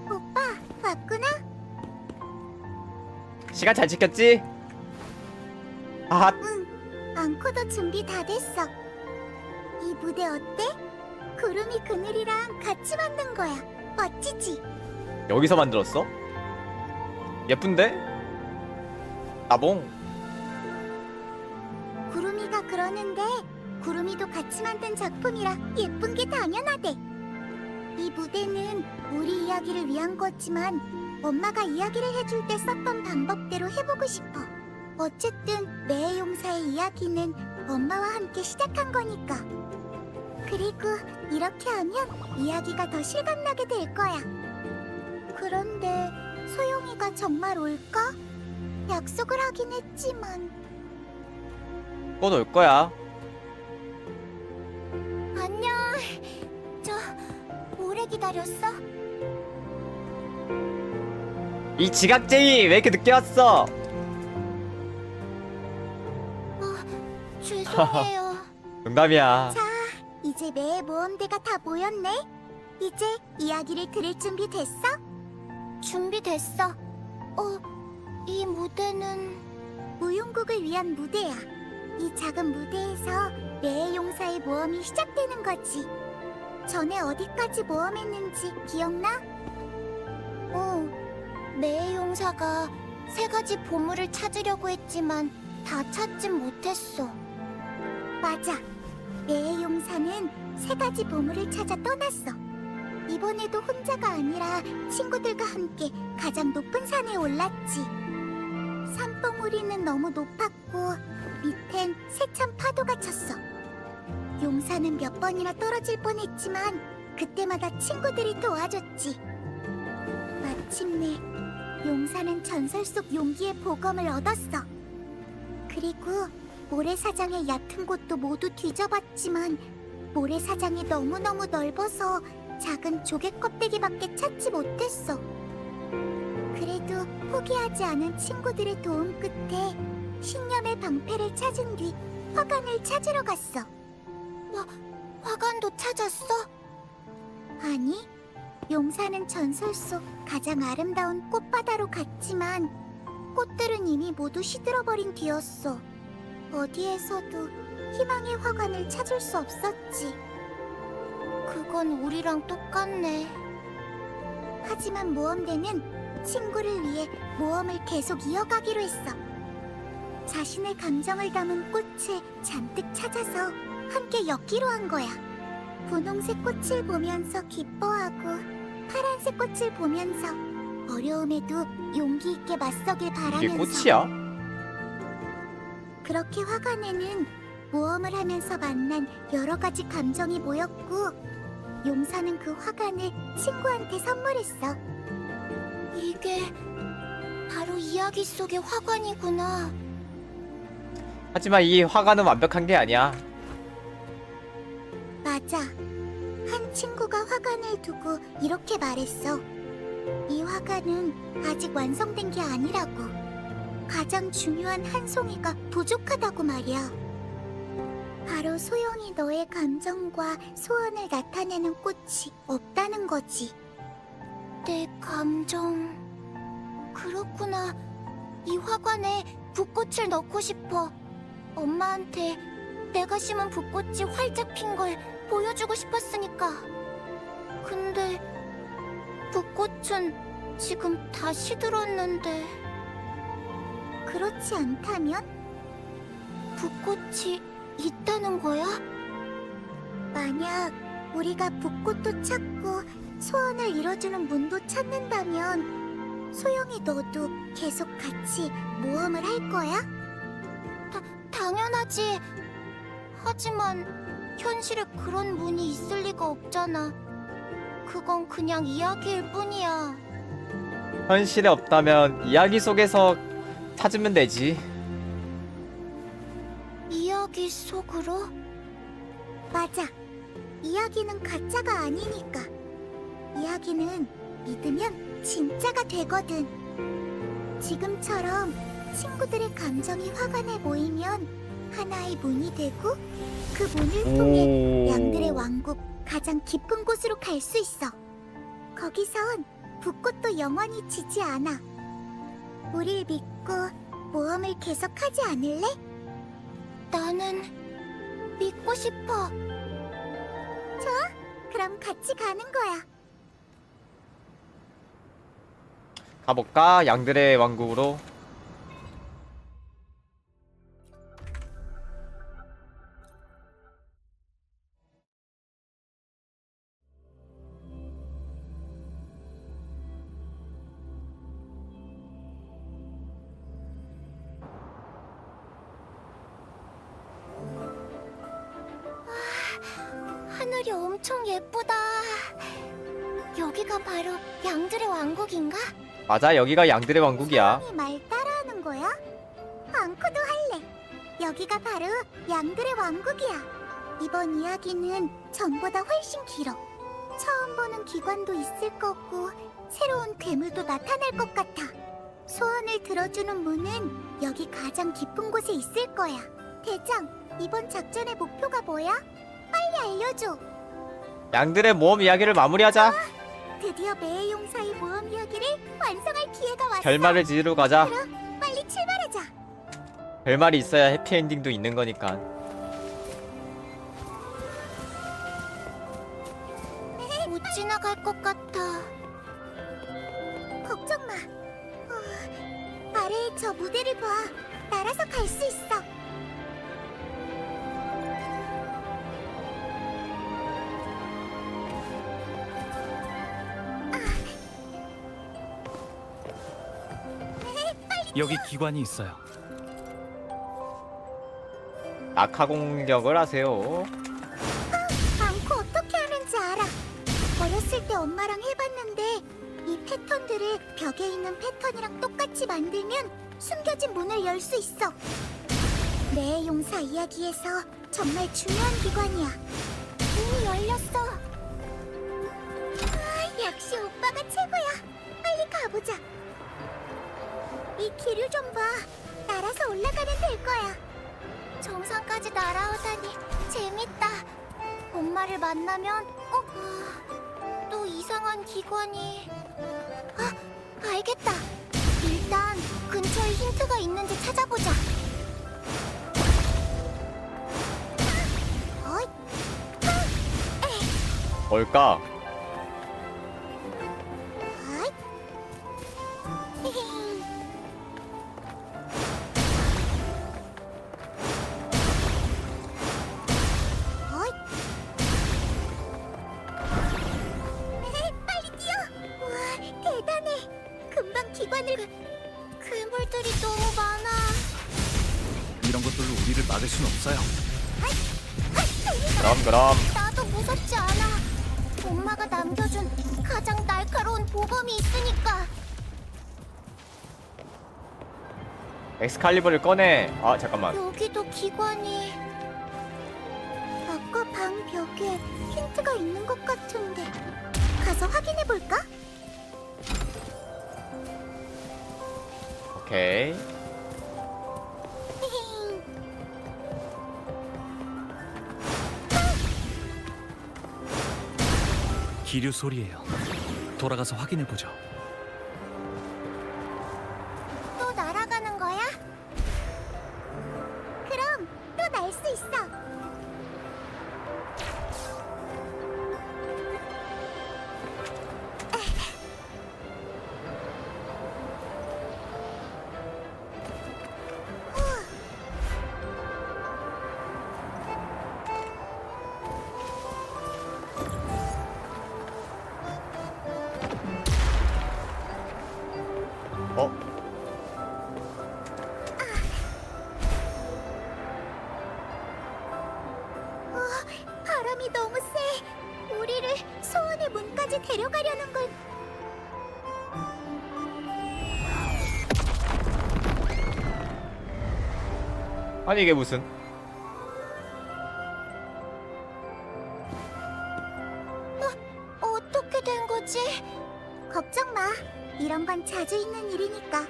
오빠, 왔구나? 시간 잘 지켰지? 아, 앙코도 준비 다 됐어. 이 무대 어때? 구름이 그늘이랑 같이 만든 거야. 멋지지? 여기서 만들었어? 예쁜데? 나봉. 구름이가 그러는데 구름이도 같이 만든 작품이라 예쁜 게 당연하대. 이 무대는 우리 이야기를 위한 거지만 엄마가 이야기를 해줄 때 썼던 방법대로 해보고 싶어. 어쨌든 매의 용사의 이야기는 엄마와 함께 시작한 거니까. 그리고 이렇게 하면 이야기가 더 실감나게 될 거야. 그런데 소영이가 정말 올까? 약속을 하긴 했지만. 곧 올 거야. 안녕. 저 오래 기다렸어? 이 지각쟁이 왜 이렇게 늦게 왔어? 죄송해요. 농담이야. 자, 이제 매의 모험대가 다 모였네. 이제 이야기를 들을 준비 됐어? 준비됐어. 이 무대는 무용국을 위한 무대야. 이 작은 무대에서 매의 용사의 모험이 시작되는 거지. 전에 어디까지 모험했는지 기억나? 매의 용사가 3가지 보물을 찾으려고 했지만 다 찾진 못했어. 맞아. 매의 용사는 3가지 보물을 찾아 떠났어. 이번에도 혼자가 아니라 친구들과 함께 가장 높은 산에 올랐지. 산봉우리는 너무 높았고 밑엔 세찬 파도가 쳤어. 용사는 몇 번이나 떨어질 뻔했지만 그때마다 친구들이 도와줬지. 마침내 용사는 전설 속 용기의 보검을 얻었어. 그리고 모래사장의 얕은 곳도 모두 뒤져봤지만 모래사장이 너무너무 넓어서 작은 조개 껍데기밖에 찾지 못했어. 그래도 포기하지 않은 친구들의 도움 끝에 신념의 방패를 찾은 뒤 화관을 찾으러 갔어. 화관도 찾았어? 아니, 용사는 전설 속 가장 아름다운 꽃바다로 갔지만 꽃들은 이미 모두 시들어버린 뒤였어. 어디에서도 희망의 화관을 찾을 수 없었지. 그건 우리랑 똑같네. 하지만 모험대는 친구를 위해 모험을 계속 이어가기로 했어. 자신의 감정을 담은 꽃을 잔뜩 찾아서 함께 엮기로 한 거야. 분홍색 꽃을 보면서 기뻐하고 파란색 꽃을 보면서 어려움에도 용기 있게 맞서길 바라면서. 이게 꽃이야? 그렇게 화관에는 모험을 하면서 만난 여러 가지 감정이 모였고 용사는 그 화관을 친구한테 선물했어. 이게 바로 이야기 속의 화관이구나. 하지만 이 화가는 완벽한 게 아니야. 맞아. 한 친구가 화관을 두고 이렇게 말했어. 이 화관은 아직 완성된 게 아니라고. 가장 중요한 한 송이가 부족하다고 말이야. 바로 소영이 너의 감정과 소원을 나타내는 꽃이 없다는 거지. 내 감정... 그렇구나. 이 화관에 붓꽃을 넣고 싶어. 엄마한테 내가 심은 붓꽃이 활짝 핀 걸 보여주고 싶었으니까. 근데 붓꽃은 지금 다 시들었는데. 그렇지 않다면? 붓꽃이 있다는 거야? 만약 우리가 붓꽃도 찾고 소원을 이뤄주는 문도 찾는다면 소영이 너도 계속 같이 모험을 할 거야? 당연하지. 하지만 현실에 그런 문이 있을 리가 없잖아. 그건 그냥 이야기일 뿐이야. 현실에 없다면 이야기 속에서 찾으면 되지. 이야기 속으로? 맞아. 이야기는 가짜가 아니니까. 이야기는 믿으면 진짜가 되거든. 지금처럼 친구들의 감정이 화관에 모이면 하나의 문이 되고 그 문을 통해 양들의 왕국 가장 깊은 곳으로 갈 수 있어. 거기선 붓꽃도 영원히 지지 않아. 우릴 믿고 모험을 계속하지 않을래? 나는 믿고 싶어. 좋아, 그럼 같이 가는 거야. 가볼까? 양들의 왕국으로. 하늘이 엄청 예쁘다. 여기가 바로 양들의 왕국인가? 맞아, 여기가 양들의 왕국이야. 소원이 말 따라하는 거야? 앙코도 할래. 여기가 바로 양들의 왕국이야. 이번 이야기는 전보다 훨씬 길어. 처음 보는 기관도 있을 거고 새로운 괴물도 나타날 것 같아. 소원을 들어주는 문은 여기 가장 깊은 곳에 있을 거야. 대장, 이번 작전의 목표가 뭐야? 빨리 알려줘. 양들의 모험 이야기를 마무리하자. 드디어 매의 용사의 모험 이야기를 완성할 기회가 왔어. 결말을 지으러 가자. 그럼 빨리 출발하자. 결말이 있어야 해피엔딩도 있는 거니까. 못 지나갈 것 같아. 걱정 마. 아래에 저 무대를 봐. 날아서 갈 수 있어. 여기 기관이 있어요. 낙하 공격을 하세요. 않고 어떻게 하는지 알아. 어렸을 때 엄마랑 해봤는데 이 패턴들을 벽에 있는 패턴이랑 똑같이 만들면 숨겨진 문을 열 수 있어. 내 용사 이야기에서 정말 중요한 기관이야. 문이 열렸어. 역시 오빠가 최고야. 빨리 가보자. 이 기류 좀 봐. 날아서 올라가면 될 거야. 정상까지 날아오다니 재밌다. 엄마를 만나면 또 이상한 기관이... 알겠다. 일단 근처에 힌트가 있는지 찾아보자. 뭘까? 빨리 뛰어! 우와, 대단해. 금방 기관을... 괴물들이 너무 많아. 이런 것들로 우리를 막을 순 없어요. 그럼. 나도 무섭지 않아. 엄마가 남겨준 가장 날카로운 보검이 있으니까. 엑스칼리버를 꺼내. 아, 잠깐만. 여기도 기관이... 아까 방 벽에 힌트가 있는 것 같은데 가서 확인해볼까? 오케이. 기류 소리예요. 돌아가서 확인해 보죠. 또 날아가는 거야? 그럼 또 날 수 있어. 어? 바람이 너무 세. 우리를 소원의 문까지 데려가려는 걸. 아니, 이게 무슨? 어떻게 된 거지? 걱정 마. 이런 건 자주 있는 일이니까.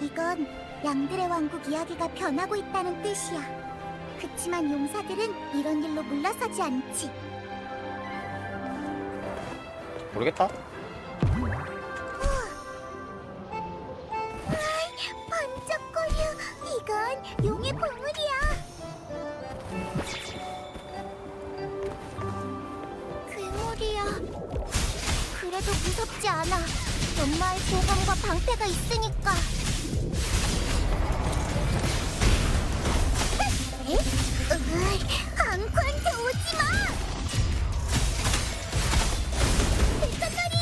이건 양들의 왕국 이야기가 변하고 있다는 뜻이야. 그치만 용사들은 이런 일로 물러서지 않지. 모르겠다. 반짝거려. 이건 용의 보물이야. 괴물이야. 그래도 무섭지 않아. 엄마의 보감과 방패가 있으니까. 앙코한테 오지 마! 백선놀이!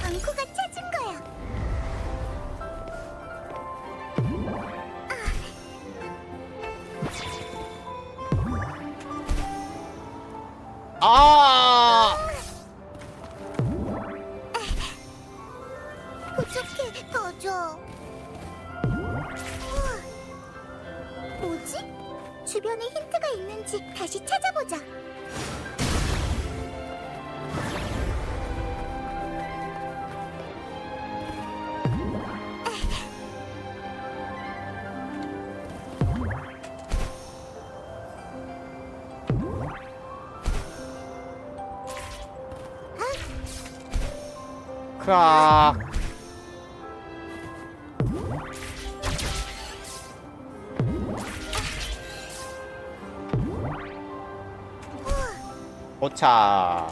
앙코가 찾은 거야. 뭐지? 주변에 힌트가 있는지 다시 찾아보자. 크악. 도착.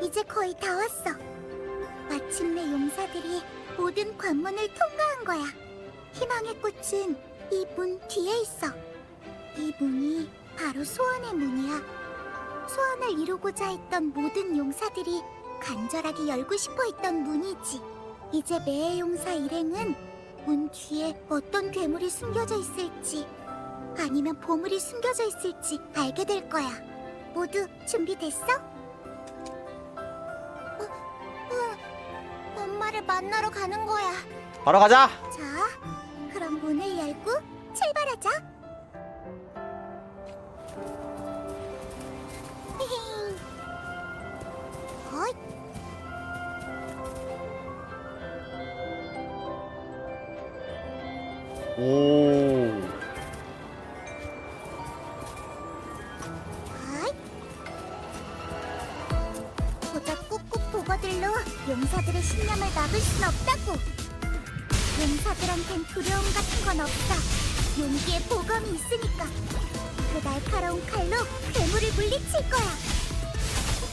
이제 거의 다 왔어. 마침내 용사들이 모든 관문을 통과한 거야. 희망의 꽃은 이 문 뒤에 있어. 이 문이 바로 소원의 문이야. 소원을 이루고자 했던 모든 용사들이 간절하게 열고 싶어 했던 문이지. 이제 매의 용사 일행은 문 뒤에 어떤 괴물이 숨겨져 있을지 아니면 보물이 숨겨져 있을지 알게 될 거야. 모두 준비됐어? 엄마를 만나러 가는 거야. 바로 가자. 자, 그럼 문을 열고 출발하자. 히히. 어이. 오. 어이. 고작 꾹꾹 보거들로 용사들의 신념을 막을 순 없다고. 용사들한텐 두려움 같은 건 없다. 용기에 보검이 있으니까. 그 날카로운 칼로 괴물을 물리칠 거야.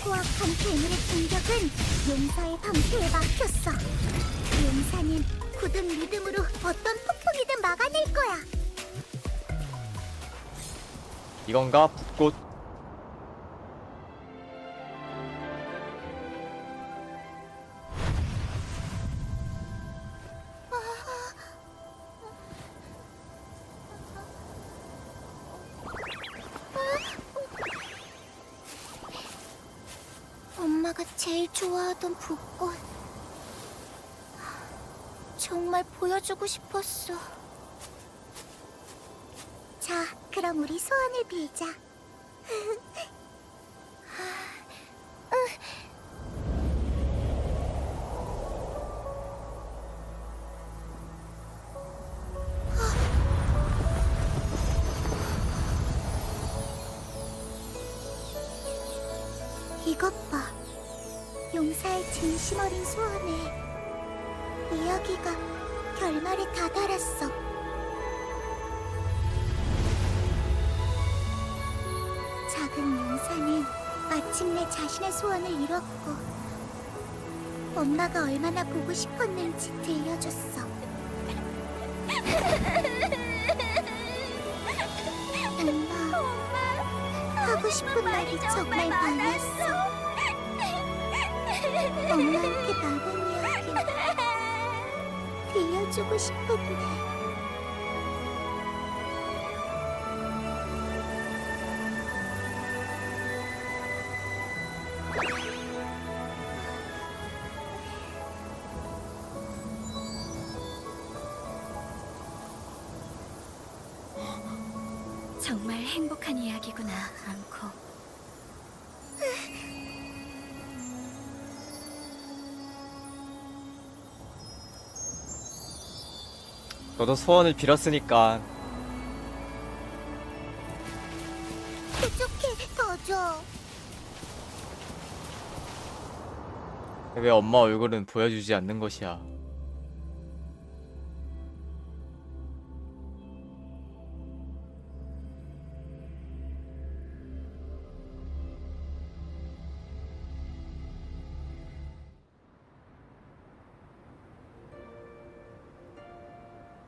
고악한 괴물의 공격은 용사의 방패에 막혔어. 용사는 굳은 믿음으로 어떤 폭풍이든 막아낼 거야. 이건가? 붓꽃. 엄마가 제일 좋아하던 붓꽃. 정말 보여주고 싶었어. 자, 그럼 우리 소원을 빌자. 이것 봐. 용사의 진심 어린 소원에 이야기가 결말에 다다랐어. 작은 용사는 마침내 자신의 소원을 이뤘고 엄마가 얼마나 보고 싶었는지 들려줬어. 엄마, 하고 싶은 말이 정말 많았어. 엄마한테 많은 이야기 들려주고 싶은데. 정말 행복한 이야기구나, 앙코. 너도 소원을 빌었으니까 부족해, 더 줘. 왜 엄마 얼굴은 보여주지 않는 것이야.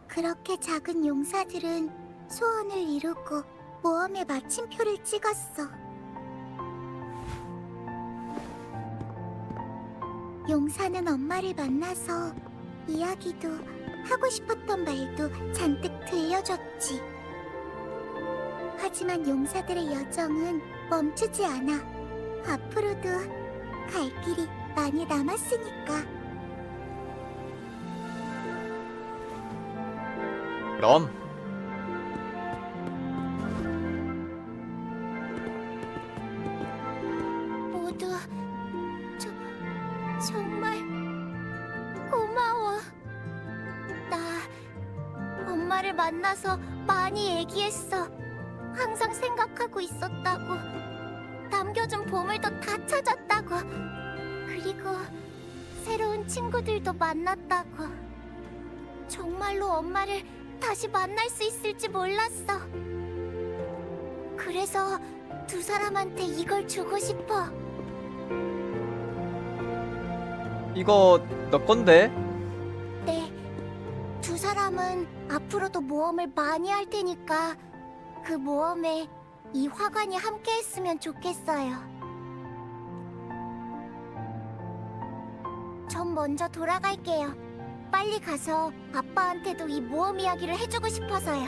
그렇게 작은 용사들은 소원을 이루고 모험의 마침표를 찍었어. 용사는 엄마를 만나서 이야기도 하고 싶었던 말도 잔뜩 들려줬지. 하지만 용사들의 여정은 멈추지 않아. 앞으로도 갈 길이 많이 남았으니까. 그럼 모두 정말 고마워. 나 엄마를 만나서 많이 애기했어. 항상 생각하고 있었다고. 남겨준 보물도 다 찾았다고. 그리고 새로운 친구들도 만났다고. 정말로 엄마를 다시 만날 수 있을지 몰랐어. 그래서 두 사람한테 이걸 주고 싶어. 이거 너 건데? 네. 두 사람은 앞으로도 모험을 많이 할 테니까 그 모험에 이 화관이 함께 했으면 좋겠어요. 전 먼저 돌아갈게요. 빨리 가서 아빠한테도 이 모험 이야기를 해주고 싶어서요.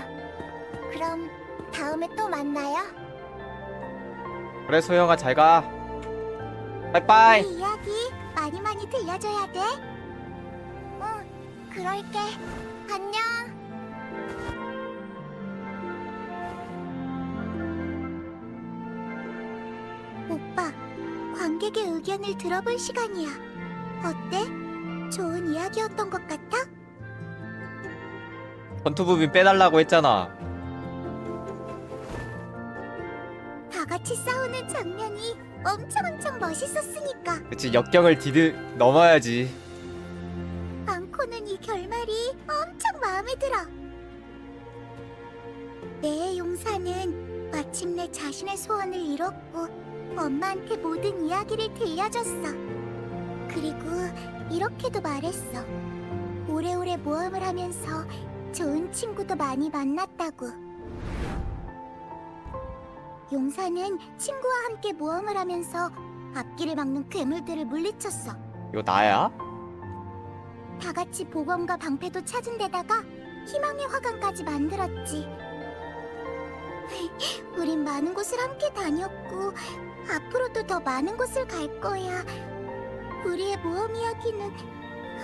그럼 다음에 또 만나요. 그래 소영아 잘가. 빠이빠이. 이 이야기 많이 들려줘야 돼. 응, 그럴게. 안녕. 오빠, 관객의 의견을 들어볼 시간이야. 어때? 좋은 이야기였던 것 같아? 전투부빈 빼달라고 했잖아. 다 같이 싸우는 장면이 엄청 멋있었으니까. 그치 역경을 넘어야지. 앙코는 이 결말이 엄청 마음에 들어. 내 용사는 마침내 자신의 소원을 이뤘고 엄마한테 모든 이야기를 들려줬어. 그리고 이렇게도 말했어. 오래오래 모험을 하면서 좋은 친구도 많이 만났다고. 용사는 친구와 함께 모험을 하면서 앞길을 막는 괴물들을 물리쳤어. 이거 나야? 다 같이 보검과 방패도 찾은 데다가 희망의 화관까지 만들었지. 우린 많은 곳을 함께 다녔고 앞으로도 더 많은 곳을 갈 거야. 우리의 모험 이야기는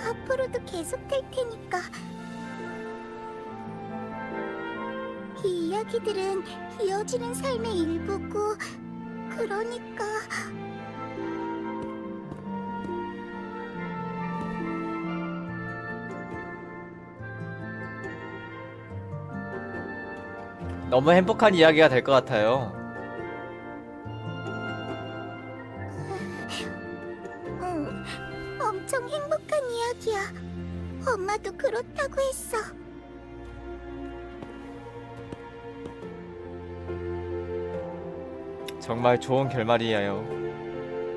앞으로도 계속될 테니까. 이 이야기들은 이어지는 삶의 일부고, 그러니까 너무 행복한 이야기가 될 것 같아요. 응, 엄청 행복한 이야기야. 엄마도 그렇다고 했어. 정말 좋은 결말이에요.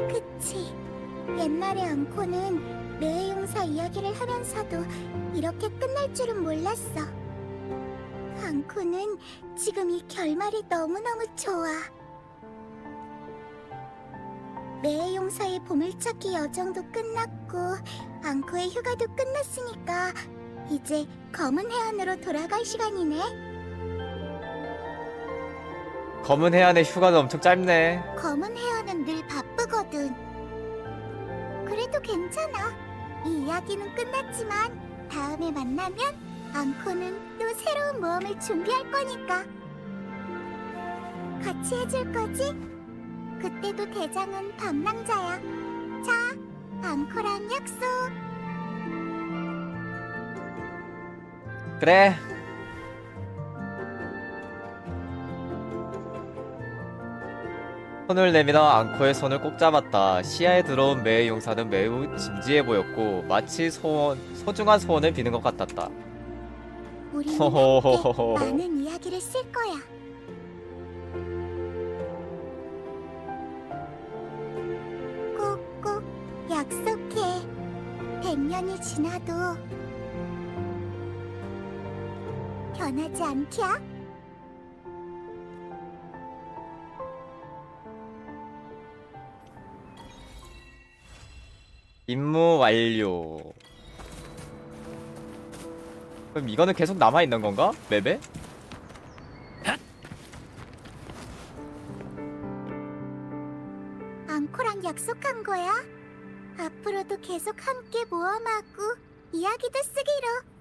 그치. 옛날에 앙코는 뇌의 용사 이야기를 하면서도 이렇게 끝날 줄은 몰랐어. 앙코는 지금 이 결말이 너무너무 좋아. 뇌의 용사의 보물찾기 여정도 끝났고 앙코의 휴가도 끝났으니까 이제 검은 해안으로 돌아갈 시간이네. 검은 해안의 휴가는 엄청 짧네. 검은 해안은 늘 바쁘거든. 그래도 괜찮아. 이 이야기는 끝났지만 다음에 만나면 앙코는 또 새로운 모험을 준비할 거니까. 같이 해줄 거지? 그때도 대장은 밤랑자야. 자, 앙코랑 약속. 그래. 손을 내밀어 앙코의 손을 꼭 잡았다. 시야에 들어온 매의 용사는 매우 진지해 보였고 마치 소중한 소원을 비는 것 같았다. 우리는 호호호호호. 함께 많은 이야기를 쓸 거야. 꼭꼭 약속해. 100년이 지나도 변하지 않기야. 임무 완료. 그럼 이거는 계속 남아있는 건가? 맵에? 앙코랑 약속한 거야. 앞으로도 계속 함께 모험하고 이야기도 쓰기로.